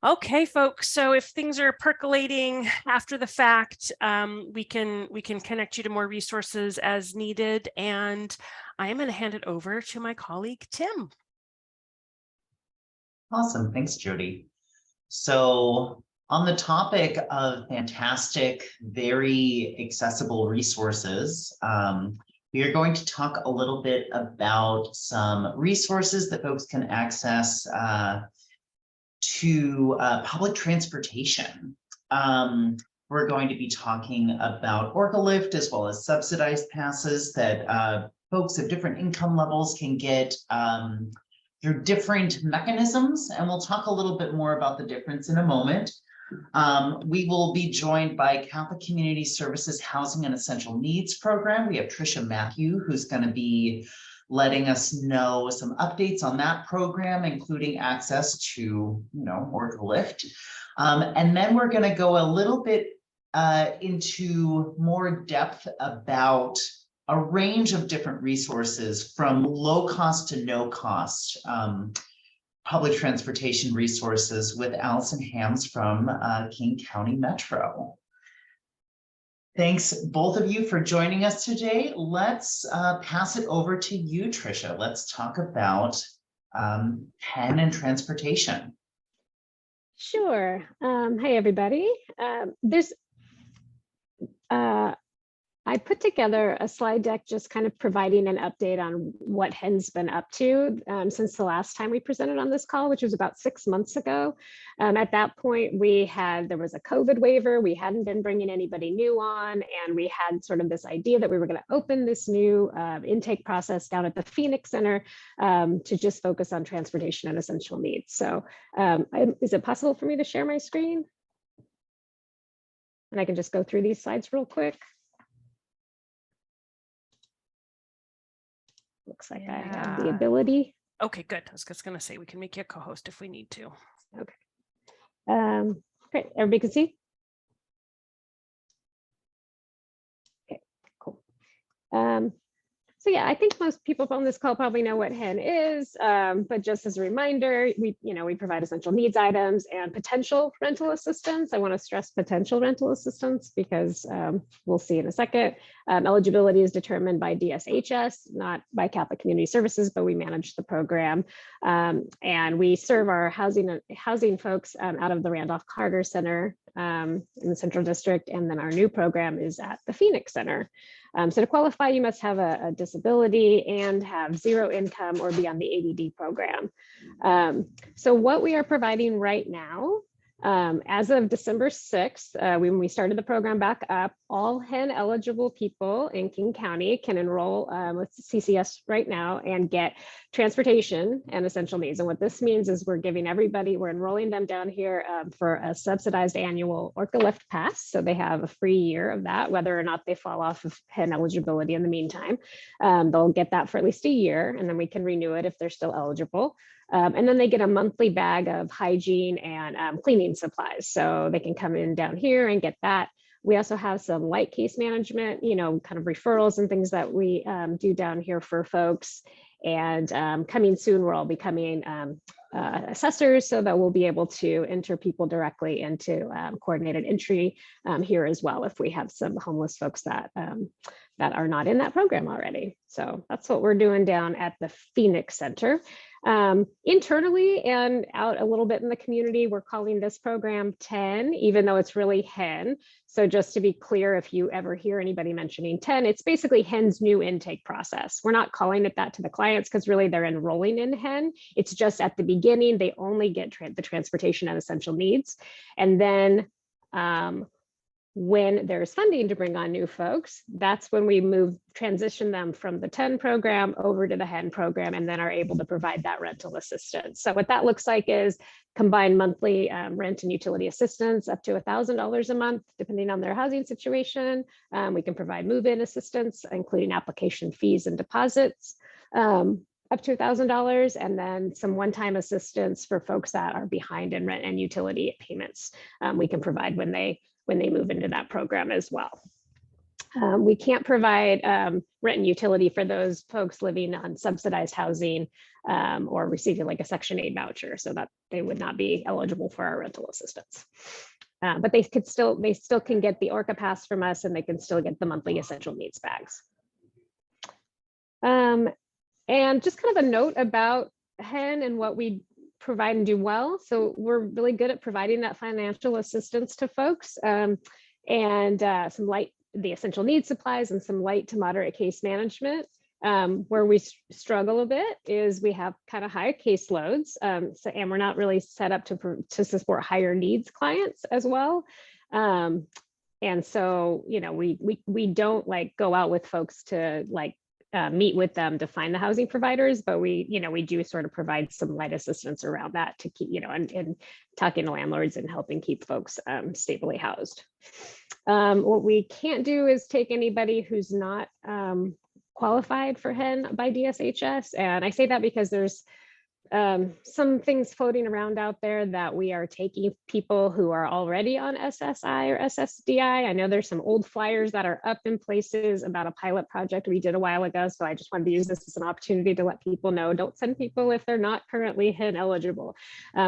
[SPEAKER 1] Okay, folks. So if things are percolating after the fact, we can connect you to more resources as needed. And I am going to hand it over to my colleague, Tim.
[SPEAKER 4] Awesome. Thanks, Jody. So on the topic of fantastic, very accessible resources, we are going to talk a little bit about some resources that folks can access to public transportation. We're going to be talking about OrcaLift as well as subsidized passes that folks of different income levels can get through different mechanisms. And we'll talk a little bit more about the difference in a moment. We will be joined by Catholic Community Services Housing and Essential Needs Program. We have Trisha Matthew, who's going to be letting us know some updates on that program, including access to, Oracle Lift. And then we're going to go a little bit into more depth about a range of different resources from low cost to no cost public transportation resources with Allison Hams from King County Metro. Thanks both of you for joining us today. Let's pass it over to you, Tricia. Let's talk about PEN and transportation.
[SPEAKER 6] Sure. Hi, everybody. I put together a slide deck just kind of providing an update on what HEN's been up to since the last time we presented on this call, which was about 6 months ago. At that point, there was a COVID waiver. We hadn't been bringing anybody new on, and we had sort of this idea that we were going to open this new intake process down at the Phoenix Center to just focus on transportation and essential needs. So is it possible for me to share my screen? And I can just go through these slides real quick. Looks like I have the ability.
[SPEAKER 1] Okay, good. I was just going to say we can make you a co-host if we need to.
[SPEAKER 6] Okay. Great. Everybody can see? Okay, cool. So yeah, I think most people on this call probably know what HEN is, but just as a reminder, we provide essential needs items and potential rental assistance. I want to stress potential rental assistance because we'll see in a second. Eligibility is determined by DSHS, not by Catholic Community Services, but we manage the program. And we serve our housing folks out of the Randolph Carter Center in the Central District, and then our new program is at the Phoenix Center. So to qualify, you must have a disability and have zero income or be on the ADD program. So what we are providing right now, as of December 6th, when we started the program back up, all HEN eligible people in King County can enroll with CCS right now and get transportation and essential needs. And what this means is we're enrolling them down here for a subsidized annual Orca Lift pass. So they have a free year of that, whether or not they fall off of HEN eligibility in the meantime. They'll get that for at least a year, and then we can renew it if they're still eligible. And then they get a monthly bag of hygiene and cleaning supplies. So they can come in down here and get that. We also have some light case management, kind of referrals and things that we do down here for folks. And coming soon, we're all becoming assessors so that we'll be able to enter people directly into coordinated entry here as well if we have some homeless folks that are not in that program already. So that's what we're doing down at the Phoenix Center. Internally and out a little bit in the community, we're calling this program 10, even though it's really HEN. So just to be clear, if you ever hear anybody mentioning 10, it's basically HEN's new intake process. We're not calling it that to the clients because really they're enrolling in HEN. It's just at the beginning, they only get the transportation and essential needs. And then when there's funding to bring on new folks, that's when we transition them from the 10 program over to the HEN program, and then are able to provide that rental assistance. So what that looks like is combined monthly rent and utility assistance up to $1,000 a month, depending on their housing situation. We can provide move-in assistance, including application fees and deposits, up to $1,000, and then some one-time assistance for folks that are behind in rent and utility payments. We can provide when they move into that program as well. We can't provide rent and utility for those folks living on subsidized housing or receiving like a Section 8 voucher, so that they would not be eligible for our rental assistance. But they still can get the Orca pass from us, and they can still get the monthly essential needs bags. And just kind of a note about HEN and what we provide and do well. So we're really good at providing that financial assistance to folks and the essential needs supplies and some light to moderate case management. Where we struggle a bit is we have kind of high caseloads, and we're not really set up to support higher needs clients as well. And so, we don't like go out with folks to like meet with them to find the housing providers, but we do sort of provide some light assistance around that to keep, and talking to landlords and helping keep folks stably housed. What we can't do is take anybody who's not qualified for HIN by DSHS. And I say that because there's some things floating around out there that we are taking people who are already on SSI or SSDI. I know there's some old flyers that are up in places about a pilot project we did a while ago. So I just wanted to use this as an opportunity to let people know, don't send people if they're not currently HIN eligible.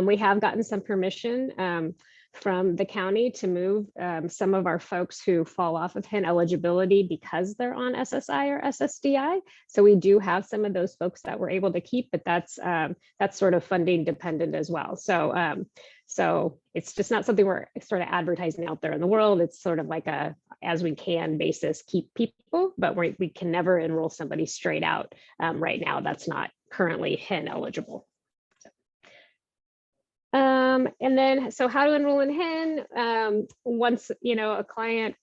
[SPEAKER 6] We have gotten some permission from the county to move some of our folks who fall off of HIN eligibility because they're on SSI or SSDI. So we do have some of those folks that we're able to keep, but that's sort of funding dependent as well. So so it's just not something we're sort of advertising out there in the world. It's sort of like a as we can basis keep people, but we can never enroll somebody straight out right now that's not currently HIN eligible. And then, so how to enroll in HIN? Once, you know, a client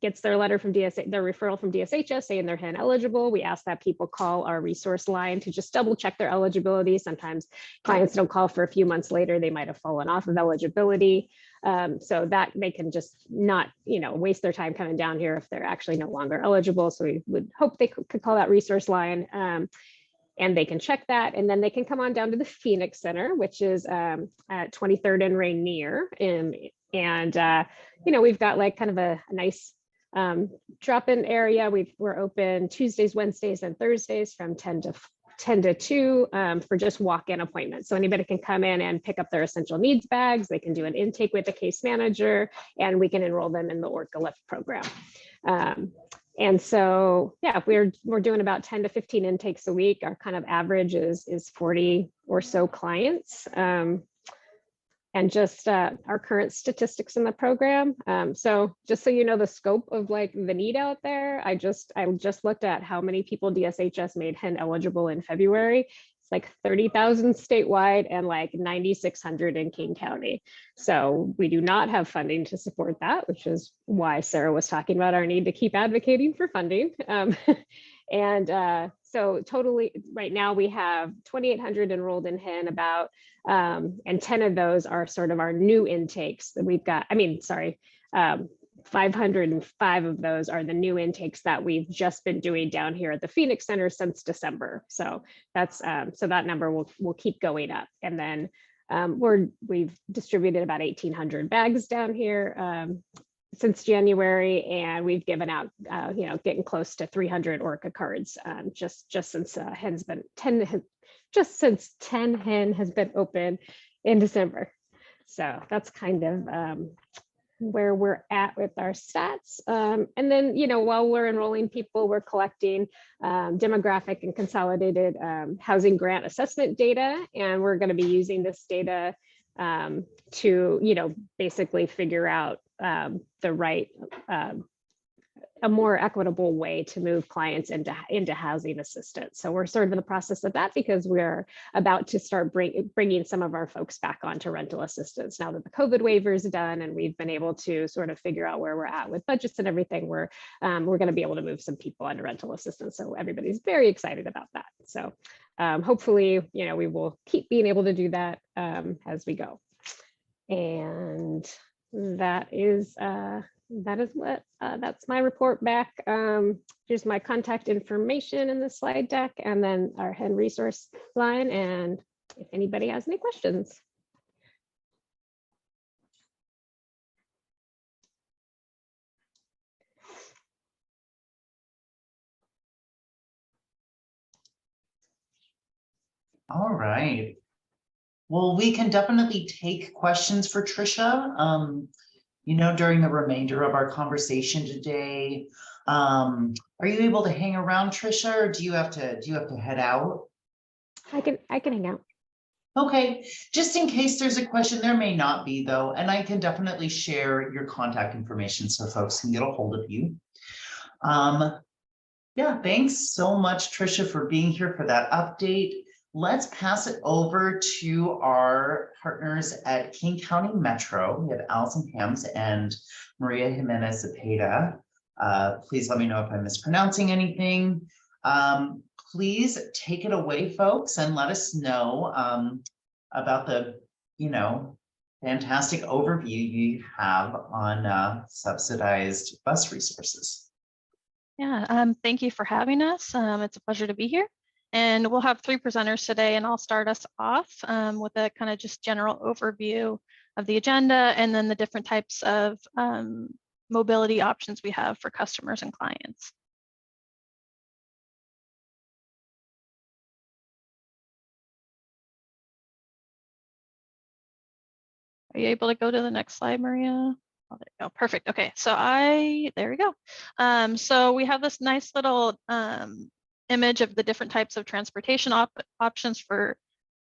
[SPEAKER 6] gets their letter from their referral from DSHS saying they're HIN eligible, we ask that people call our resource line to just double check their eligibility. Sometimes clients don't call for a few months later, they might have fallen off of eligibility. So that they can just not, you know, waste their time coming down here if they're actually no longer eligible. So we would hope they could call that resource line. And they can check that, and then they can come on down to the Phoenix Center, which is at 23rd and Rainier. And you know, we've got like kind of a nice drop-in area. We're open Tuesdays, Wednesdays, and Thursdays from 10 to 2 for just walk-in appointments. So anybody can come in and pick up their essential needs bags. They can do an intake with the case manager, and we can enroll them in the Orca Lift program. And so, yeah, we're doing about 10 to 15 intakes a week. Our kind of average is 40 or so clients. And just our current statistics in the program. So just so you know the scope of like the need out there, I just looked at how many people DSHS made HIN eligible in February. It's like 30,000 statewide and like 9,600 in King County. So we do not have funding to support that, which is why Sarah was talking about our need to keep advocating for funding. So totally right now we have 2,800 enrolled in HIN about, and 10 of those are sort of our new intakes that we've got. 505 of those are the new intakes that we've just been doing down here at the Phoenix Center since December. So that's so that number will keep going up. And then we've distributed about 1,800 bags down here since January, and we've given out you know, getting close to 300 Orca cards just since HIN's been 10 HIN has been open in December. So that's kind of where we're at with our stats. And then, you know, while we're enrolling people, we're collecting demographic and consolidated housing grant assessment data. And we're going to be using this data to, you know, basically figure out the right, a more equitable way to move clients into housing assistance. So we're sort of in the process of that because we're about to start bringing some of our folks back onto rental assistance now that the COVID waiver is done and we've been able to sort of figure out where we're at with budgets and everything. We're going to be able to move some people onto rental assistance. So everybody's very excited about that. So hopefully, you know, we will keep being able to do that as we go. And that is what that's my report back. Here's my contact information in the slide deck, and then our HIN resource line, and if anybody has any questions.
[SPEAKER 4] All right. Well, we can definitely take questions for Trisha. You know, during the remainder of our conversation today. Are you able to hang around, Trisha, or do you have to head out?
[SPEAKER 6] I can hang out.
[SPEAKER 4] Okay, just in case there's a question, there may not be though, and I can definitely share your contact information so folks can get a hold of you. Yeah, thanks so much, Trisha, for being here for that update. Let's pass it over to our partners at King County Metro. We have Allison Hams and Maria Jimenez Zepeda. Please let me know if I'm mispronouncing anything. Please take it away, folks, and let us know about the, you know, fantastic overview you have on subsidized bus resources.
[SPEAKER 7] Yeah, thank you for having us. It's a pleasure to be here. And we'll have 3 presenters today, and I'll start us off with a kind of just general overview of the agenda and then the different types of mobility options we have for customers and clients. Are you able to go to the next slide, Maria? Oh, there you go. Perfect. Okay, so there we go. So we have this nice little image of the different types of transportation options for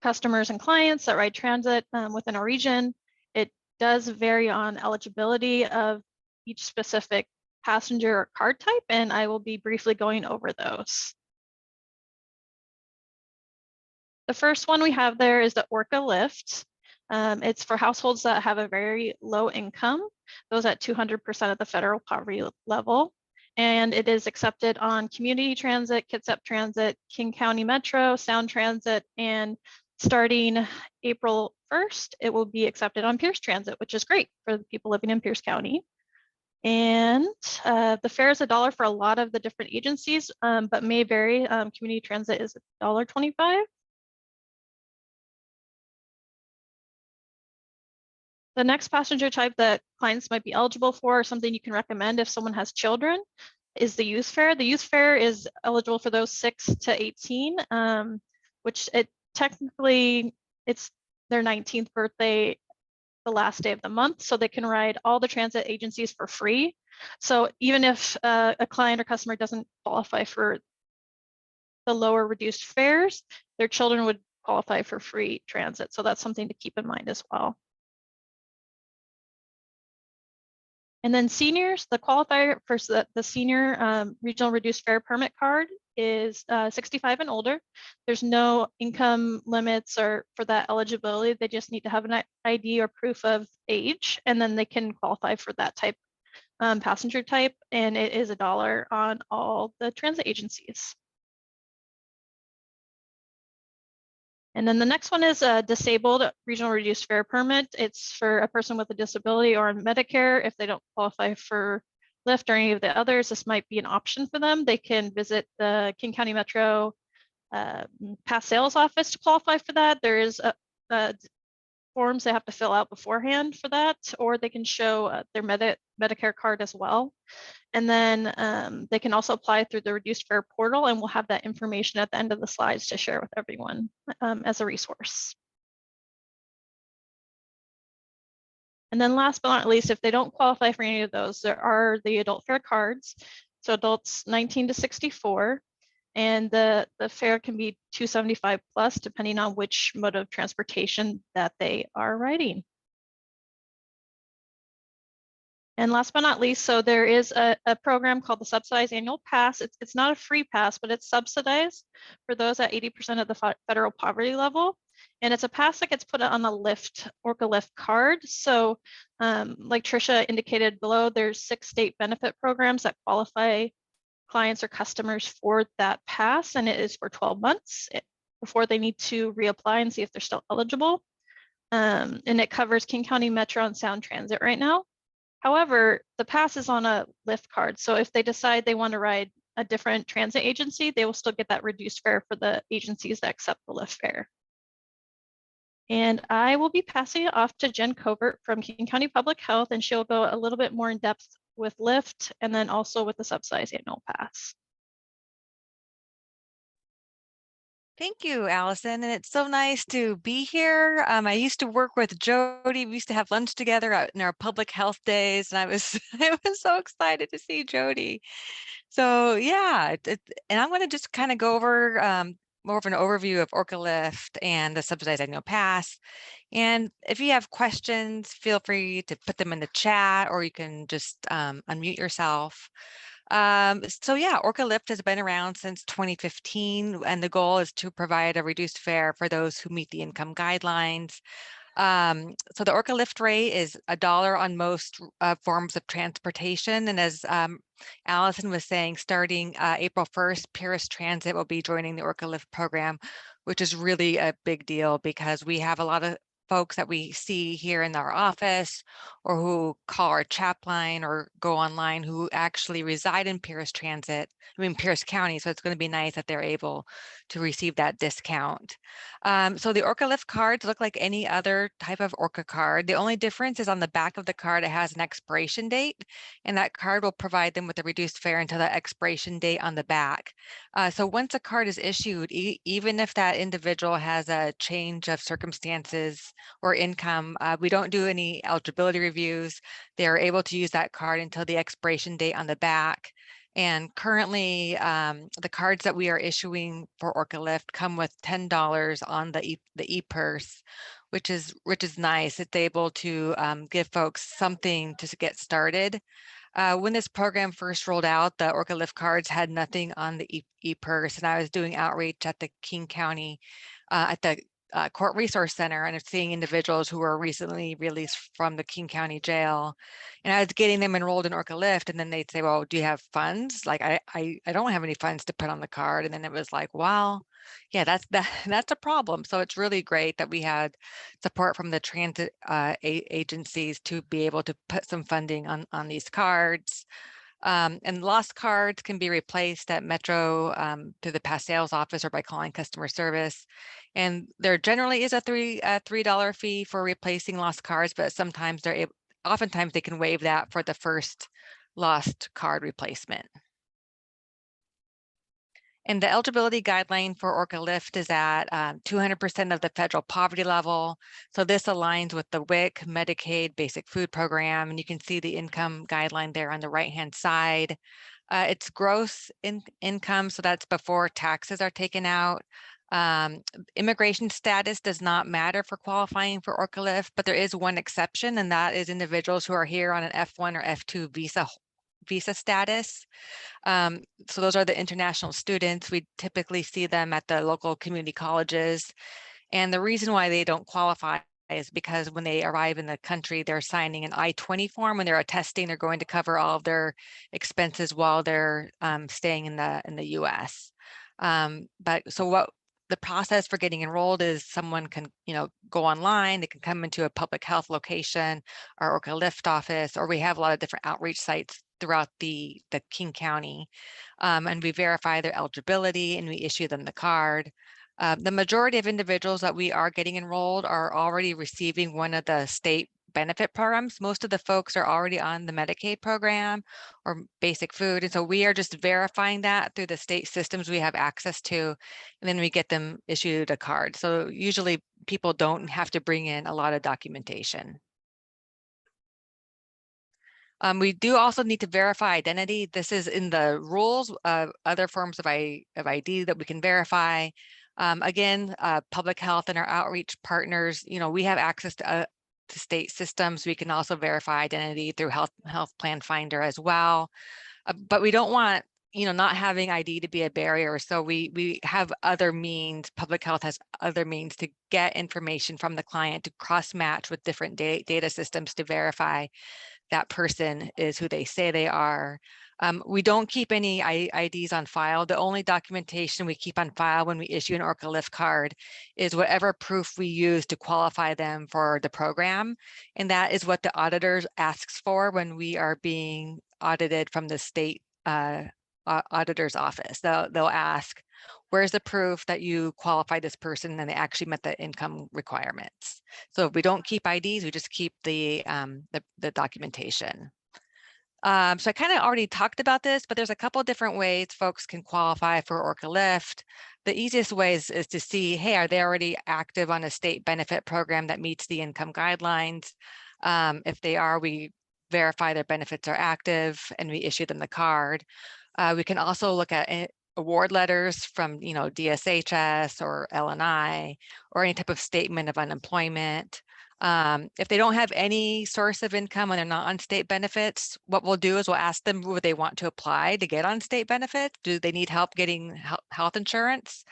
[SPEAKER 7] customers and clients that ride transit within our region. It does vary on eligibility of each specific passenger or card type, and I will be briefly going over those. The first one we have there is the Orca Lift. It's for households that have a very low income, those at 200% of the federal poverty level. And it is accepted on Community Transit, Kitsap Transit, King County Metro, Sound Transit, and starting April 1st, it will be accepted on Pierce Transit, which is great for the people living in Pierce County. And the fare is $1 for a lot of the different agencies, but may vary. Community Transit is $1.25. The next passenger type that clients might be eligible for, or something you can recommend if someone has children, is the youth fare. The youth fare is eligible for those 6 to 18, which technically it's their 19th birthday, the last day of the month, so they can ride all the transit agencies for free. So even if a client or customer doesn't qualify for the lower reduced fares, their children would qualify for free transit. So that's something to keep in mind as well. And then seniors, the qualifier for the senior regional reduced fare permit card is 65 and older. There's no income limits or for that eligibility. They just need to have an ID or proof of age, and then they can qualify for that type passenger type. And it is $1 on all the transit agencies. And then the next one is a disabled regional reduced fare permit. It's for a person with a disability or on Medicare. If they don't qualify for Lyft or any of the others, this might be an option for them. They can visit the King County Metro Pass Sales Office to qualify for that. There is forms they have to fill out beforehand for that, or they can show their Medicare card as well. And then they can also apply through the reduced fare portal, and we'll have that information at the end of the slides to share with everyone as a resource. And then last but not least, if they don't qualify for any of those, there are the adult fare cards. So adults 19 to 64, and the fare can be $275 plus, depending on which mode of transportation that they are riding. And last but not least, so there is a program called the Subsidized Annual Pass. It's not a free pass, but it's subsidized for those at 80% of the federal poverty level. And it's a pass that gets put on the Lyft, Orca Lyft card. So like Tricia indicated below, there's 6 state benefit programs that qualify clients or customers for that pass. And it is for 12 months before they need to reapply and see if they're still eligible. And it covers King County Metro and Sound Transit right now. However, the pass is on a Lyft card. So if they decide they want to ride a different transit agency, they will still get that reduced fare for the agencies that accept the Lyft fare. And I will be passing it off to Jen Covert from King County Public Health, and she'll go a little bit more in depth with Lyft and then also with the subsidized annual pass.
[SPEAKER 8] Thank you, Allison. And it's so nice to be here. I used to work with Jody. We used to have lunch together out in our public health days, and I was so excited to see Jody. So yeah, and I'm going to just kind of go over more of an overview of Orca Lyft and the subsidized annual pass. And if you have questions, feel free to put them in the chat, or you can just unmute yourself. So yeah, Orca Lyft has been around since 2015, and the goal is to provide a reduced fare for those who meet the income guidelines. So the Orca Lyft rate is $1 on most forms of transportation. And as Allison was saying, starting April 1st, Pierce Transit will be joining the Orca Lyft program, which is really a big deal because we have a lot of folks that we see here in our office or who call our chat line or go online who actually reside in Pierce County. So it's going to be nice that they're able to receive that discount. So the Orca Lift cards look like any other type of Orca card. The only difference is on the back of the card, it has an expiration date, and that card will provide them with a reduced fare until the expiration date on the back. So once a card is issued, even if that individual has a change of circumstances or income, we don't do any eligibility reviews. They are able to use that card until the expiration date on the back. And currently, the cards that we are issuing for Orca Lift come with $10 on the e-purse, which is nice. It's able to give folks something to get started. When this program first rolled out, the Orca Lift cards had nothing on the e-purse, and I was doing outreach at the King County, at the Court Resource Center, and seeing individuals who were recently released from the King County Jail. And I was getting them enrolled in Orca Lift, and then they'd say, well, do you have funds? Like, I don't have any funds to put on the card. And then it was like, wow, yeah, that's a problem. So it's really great that we had support from the transit agencies to be able to put some funding on these cards. And lost cards can be replaced at Metro through the past sales office or by calling customer service. And there generally is a $3 fee for replacing lost cards, but sometimes oftentimes they can waive that for the first lost card replacement. And the eligibility guideline for Orca Lift is at 200% of the federal poverty level. So this aligns with the WIC Medicaid Basic Food Program. And you can see the income guideline there on the right-hand side. It's gross income, so that's before taxes are taken out. Immigration status does not matter for qualifying for Orca Lift, but there is one exception, and that is individuals who are here on an F1 or F2 visa status. So those are the international students. We typically see them at the local community colleges. And the reason why they don't qualify is because when they arrive in the country, they're signing an I-20 form. When they're attesting, they're going to cover all of their expenses while they're staying in the US. But so what the process for getting enrolled is someone can, go online, they can come into a public health location, our Orca Lift office, or we have a lot of different outreach sites throughout the King County, and we verify their eligibility and we issue them the card. The majority of individuals that we are getting enrolled are already receiving one of the state benefit programs. Most of the folks are already on the Medicaid program or basic food. And so we are just verifying that through the state systems we have access to, and then we get them issued a card. So usually people don't have to bring in a lot of documentation. We do also need to verify identity. This is in the rules of other forms of ID that we can verify. Again, public health and our outreach partners, we have access to state systems. We can also verify identity through Health Plan Finder as well. But we don't want, not having ID to be a barrier. So we have other means, public health has other means to get information from the client to cross-match with different data systems to verify that person is who they say they are. We don't keep any IDs on file. The only documentation we keep on file when we issue an Orca Lift card is whatever proof we use to qualify them for the program. And that is what the auditor asks for when we are being audited from the state auditor's office. They'll ask, where's the proof that you qualify this person and they actually met the income requirements? So if we don't keep IDs, we just keep the documentation. So I kind of already talked about this, but there's a couple different ways folks can qualify for Orca Lift. The easiest way is to see, hey, are they already active on a state benefit program that meets the income guidelines? If they are, we verify their benefits are active and we issue them the card. We can also look at award letters from, DSHS or LNI or any type of statement of unemployment. If they don't have any source of income and they're not on state benefits, what we'll do is we'll ask them, would they want to apply to get on state benefits? Do they need help getting health insurance?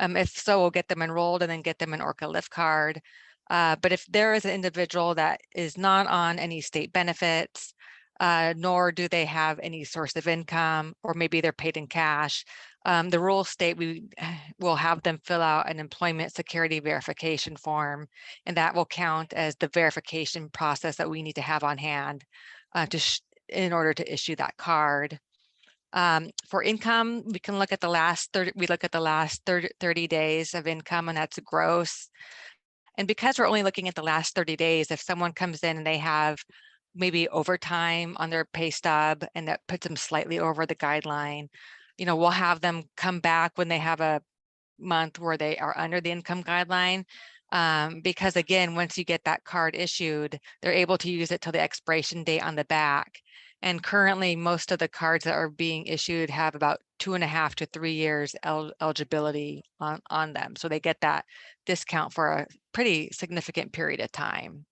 [SPEAKER 8] If so, we'll get them enrolled and then get them an Orca Lift card. But if there is an individual that is not on any state benefits, nor do they have any source of income, or maybe they're paid in cash, The rural state, we will have them fill out an employment security verification form, and that will count as the verification process that we need to have on hand in order to issue that card. For income, we can look at the last 30 days of income, and that's gross. And because we're only looking at the last 30 days, if someone comes in and they have maybe overtime on their pay stub and that puts them slightly over the guideline, we'll have them come back when they have a month where they are under the income guideline. Because again, once you get that card issued, they're able to use it till the expiration date on the back. And currently, most of the cards that are being issued have about 2.5 to 3 years eligibility on them. So they get that discount for a pretty significant period of time.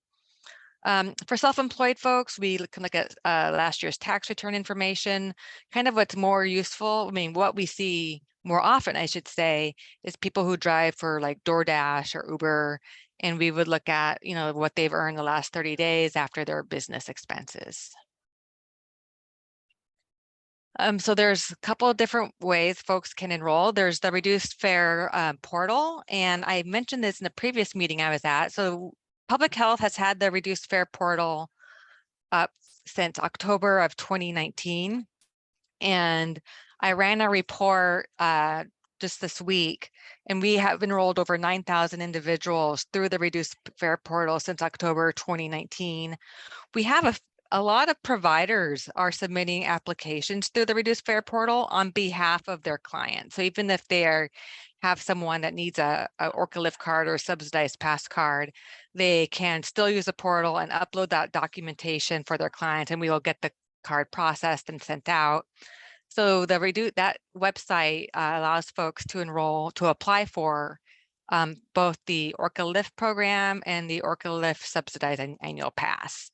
[SPEAKER 8] For self-employed folks, we can look at last year's tax return information. Kind of what's more useful, what we see more often, I should say, is people who drive for like DoorDash or Uber, and we would look at, what they've earned the last 30 days after their business expenses. So there's a couple of different ways folks can enroll. There's the reduced fare portal, and I mentioned this in the previous meeting I was at. So Public Health has had the reduced fare portal up since October of 2019. And I ran a report just this week, and we have enrolled over 9,000 individuals through the reduced fare portal since October 2019. We have a lot of providers are submitting applications through the reduced fare portal on behalf of their clients. So even if they have someone that needs a Orca Lift card or a subsidized pass card, they can still use the portal and upload that documentation for their clients, and we will get the card processed and sent out. So that website allows folks to apply for both the Orca Lift program and the Orca Lift subsidized annual pass.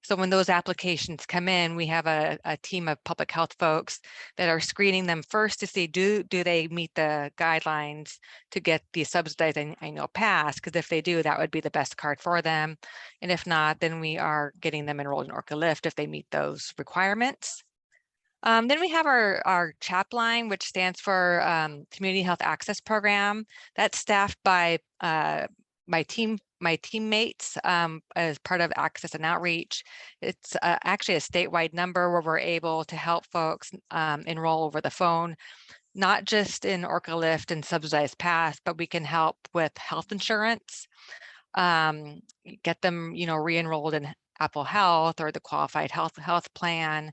[SPEAKER 8] So when those applications come in, we have a team of public health folks that are screening them first to see do they meet the guidelines to get the subsidized annual pass, because if they do, that would be the best card for them. And if not, then we are getting them enrolled in Orca Lift if they meet those requirements. Then we have our CHAP line, which stands for Community Health Access Program. That's staffed by my teammates as part of Access and Outreach. It's actually a statewide number where we're able to help folks enroll over the phone, not just in Orca Lift and subsidized pass, but we can help with health insurance, get them, re-enrolled in Apple Health or the qualified health plan.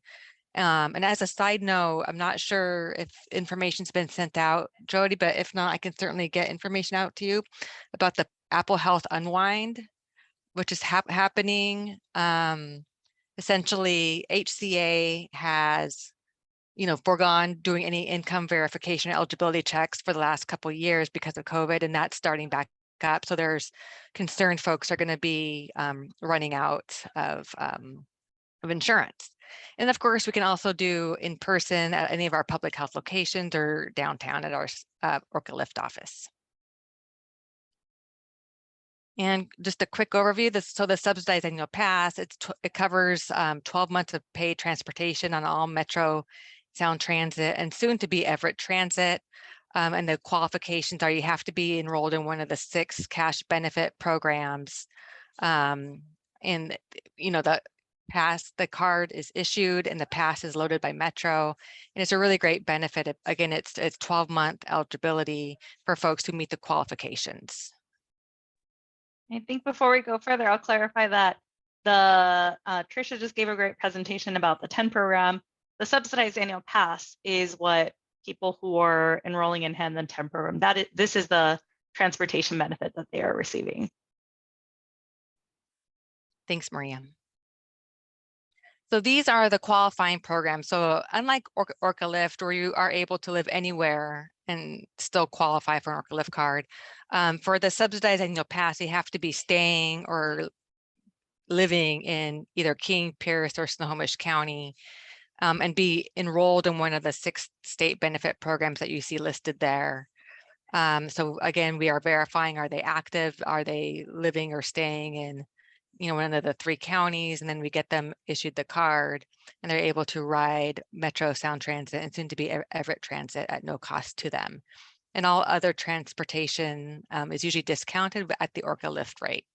[SPEAKER 8] And as a side note, I'm not sure if information's been sent out, Jody, but if not, I can certainly get information out to you about the Apple Health Unwind, which is happening. Essentially, HCA has, foregone doing any income verification or eligibility checks for the last couple of years because of COVID, and that's starting back up. So there's concerned folks are going to be running out of insurance. And of course, we can also do in person at any of our public health locations or downtown at our Orca Lift office. And just a quick overview, so the subsidized annual pass, it covers 12 months of paid transportation on all Metro, Sound Transit, and soon to be Everett Transit. And the qualifications are you have to be enrolled in one of the 6 cash benefit programs. And the card is issued and the pass is loaded by Metro, and it's a really great benefit. Again, it's 12-month eligibility for folks who meet the qualifications.
[SPEAKER 9] I think before we go further, I'll clarify that Tricia just gave a great presentation about the 10 program. The subsidized annual pass is what people who are enrolling in HEN and 10 program, this is the transportation benefit that they are receiving.
[SPEAKER 8] Thanks, Maria. So these are the qualifying programs. So unlike Orca Lift, where you are able to live anywhere and still qualify for an Orca Lift card, for the subsidized annual pass, you have to be staying or living in either King, Pierce, or Snohomish County, and be enrolled in one of the 6 state benefit programs that you see listed there. So again, we are verifying, are they active? Are they living or staying in one of the 3 counties, and then we get them issued the card, and they're able to ride Metro, Sound Transit, and soon to be Everett Transit at no cost to them. And all other transportation is usually discounted at the Orca lift rate.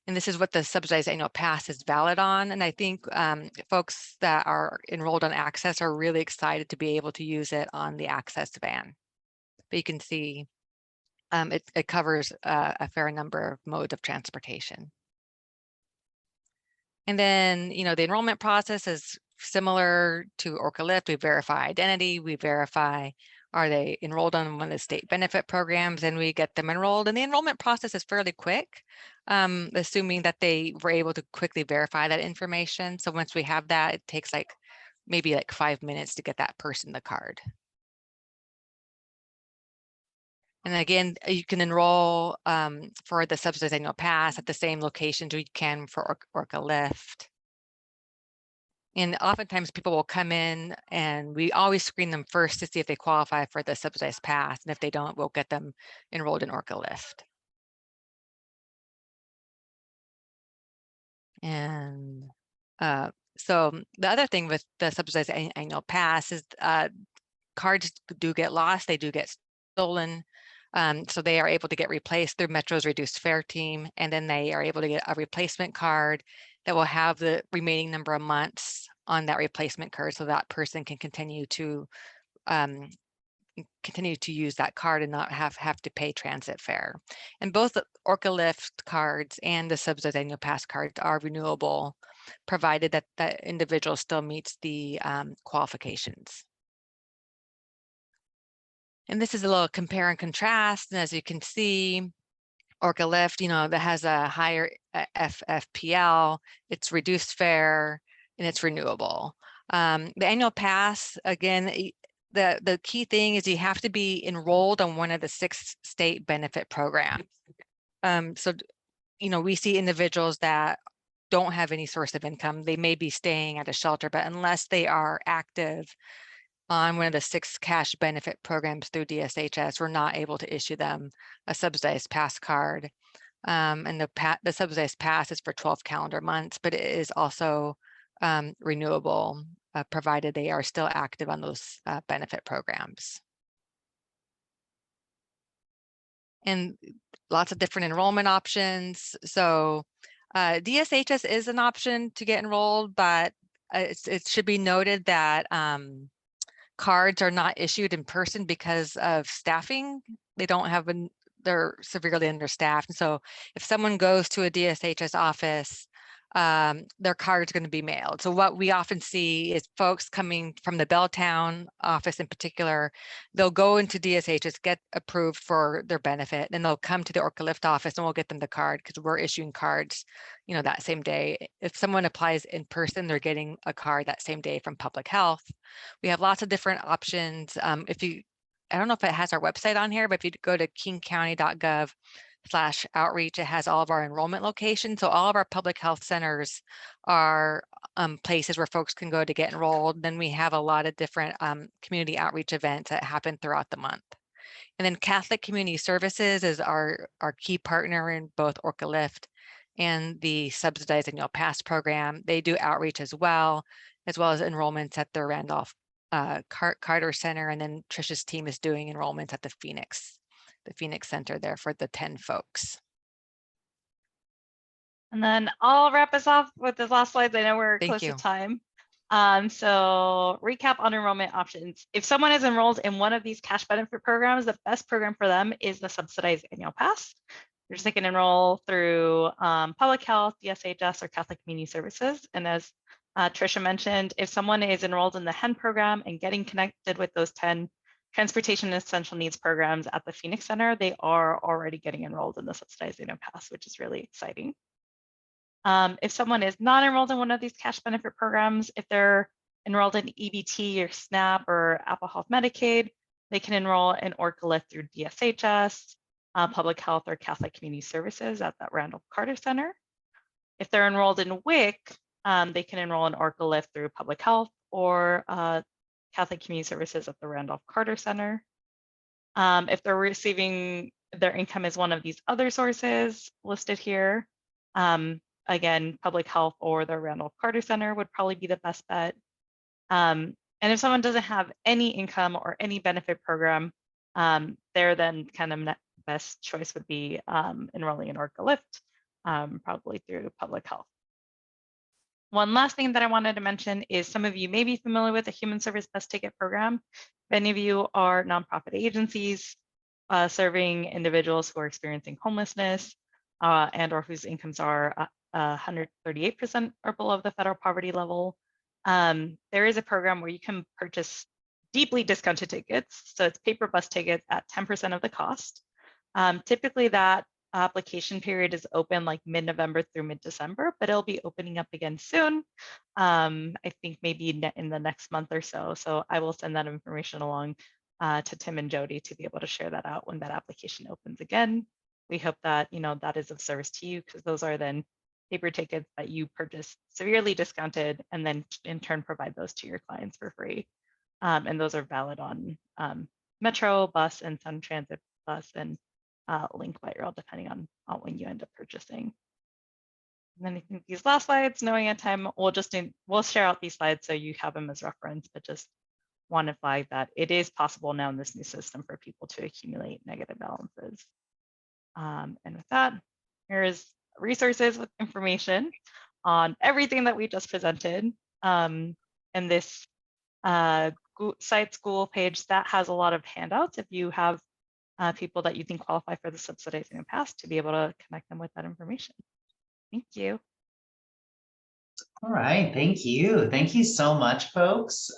[SPEAKER 8] And this is what the subsidized annual pass is valid on. And I think folks that are enrolled on Access are really excited to be able to use it on the Access van. But you can see it covers a fair number of modes of transportation. And then, the enrollment process is similar to Orca Lift. We verify identity, we verify, are they enrolled on one of the state benefit programs, and we get them enrolled. And the enrollment process is fairly quick, assuming that they were able to quickly verify that information. So once we have that, it takes maybe 5 minutes to get that person the card. And again, you can enroll for the subsidized annual pass at the same locations we can for Orca Lift. And oftentimes people will come in and we always screen them first to see if they qualify for the subsidized pass. And if they don't, we'll get them enrolled in Orca Lift. And so the other thing with the subsidized annual pass is cards do get lost, they do get stolen. So they are able to get replaced through Metro's reduced fare team, and then they are able to get a replacement card that will have the remaining number of months on that replacement card, so that person can continue to use that card and not have to pay transit fare. And both the Orca Lift cards and the subsidized annual pass cards are renewable, provided that that individual still meets the qualifications. And this is a little compare and contrast. And as you can see, Orca Lift, that has a higher FFPL, it's reduced fare, and it's renewable. The annual pass, again, the key thing is you have to be enrolled on one of the 6 state benefit programs. So, we see individuals that don't have any source of income. They may be staying at a shelter, but unless they are active on one of the 6 cash benefit programs through DSHS, we're not able to issue them a subsidized pass card. And the subsidized pass is for 12 calendar months, but it is also renewable, provided they are still active on those benefit programs. And lots of different enrollment options. So DSHS is an option to get enrolled, but it should be noted that cards are not issued in person because of staffing. They don't have they're severely understaffed. And so if someone goes to a DSHS office, their card is going to be mailed. So what we often see is folks coming from the Belltown office in particular, they'll go into DSHS, get approved for their benefit, and they'll come to the Orca Lift office and we'll get them the card because we're issuing cards, that same day. If someone applies in person, they're getting a card that same day from public health. We have lots of different options. I don't know if it has our website on here, but if you go to kingcounty.gov/outreach, it has all of our enrollment locations. So all of our public health centers are places where folks can go to get enrolled. Then we have a lot of different community outreach events that happen throughout the month. And then Catholic Community Services is our key partner in both Orca Lift and the subsidized annual pass program. They do outreach as well as enrollments at the Randolph Carter Center, and then Trisha's team is doing enrollments at the Phoenix Center there for the 10 folks.
[SPEAKER 9] And then I'll wrap us off with the last slides. I know we're close to time. So recap on enrollment options. If someone is enrolled in one of these cash benefit programs, the best program for them is the subsidized annual pass. They can enroll through public health, DSHS, or Catholic Community Services. And as Trisha mentioned, if someone is enrolled in the HEN program and getting connected with those 10 transportation and essential needs programs at the Phoenix Center, they are already getting enrolled in the subsidized annual pass, which is really exciting. If someone is not enrolled in one of these cash benefit programs, if they're enrolled in EBT or SNAP or Apple Health Medicaid, they can enroll in Orca Lift through DSHS, Public Health, or Catholic Community Services at that Randolph Carter Center. If they're enrolled in WIC, they can enroll in Orca Lift through Public Health or Catholic Community Services at the Randolph Carter Center. If they're receiving their income is one of these other sources listed here. Again, public health or the Randolph Carter Center would probably be the best bet. And if someone doesn't have any income or any benefit program, their then kind of best choice would be enrolling in OrcaLift, probably through public health. One last thing that I wanted to mention is some of you may be familiar with the Human Service Bus Ticket Program. If any of you are nonprofit agencies serving individuals who are experiencing homelessness and or whose incomes are 138% or below the federal poverty level, there is a program where you can purchase deeply discounted tickets. So it's paper bus tickets at 10% of the cost. Typically that application period is open like mid-November through mid-December, but it'll be opening up again soon. I think maybe in the next month or so. So I will send that information along to Tim and Jody to be able to share that out when that application opens again. We hope that, you know, that is of service to you, because those are then paper tickets that you purchase severely discounted and then in turn provide those to your clients for free. And those are valid on Metro, bus, and Sun Transit bus, and Link Light Rail, depending on when you end up purchasing. And then I think these last slides, knowing at time, we'll share out these slides so you have them as reference, but just want to flag that it is possible now in this new system for people to accumulate negative balances. And with that, here's resources with information on everything that we just presented. And this site school page that has a lot of handouts if you have people that you think qualify for the subsidized annual pass, to be able to connect them with that information. Thank you.
[SPEAKER 4] All right, thank you. Thank you so much, folks.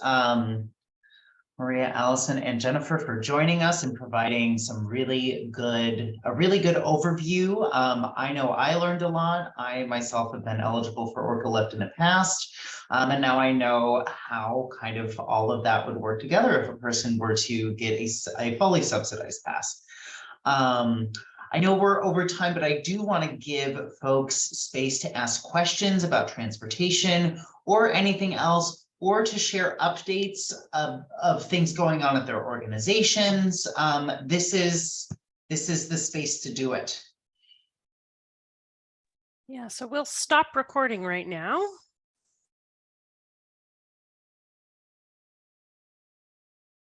[SPEAKER 4] Maria, Allison, and Jennifer for joining us and providing some a really good overview. I know I learned a lot. I myself have been eligible for OrcaLift in the past. And now I know how kind of all of that would work together if a person were to get a fully subsidized pass. I know we're over time, but I do want to give folks space to ask questions about transportation or anything else, or to share updates of things going on at their organizations. This is the space to do it.
[SPEAKER 1] Yeah, so we'll stop recording right now.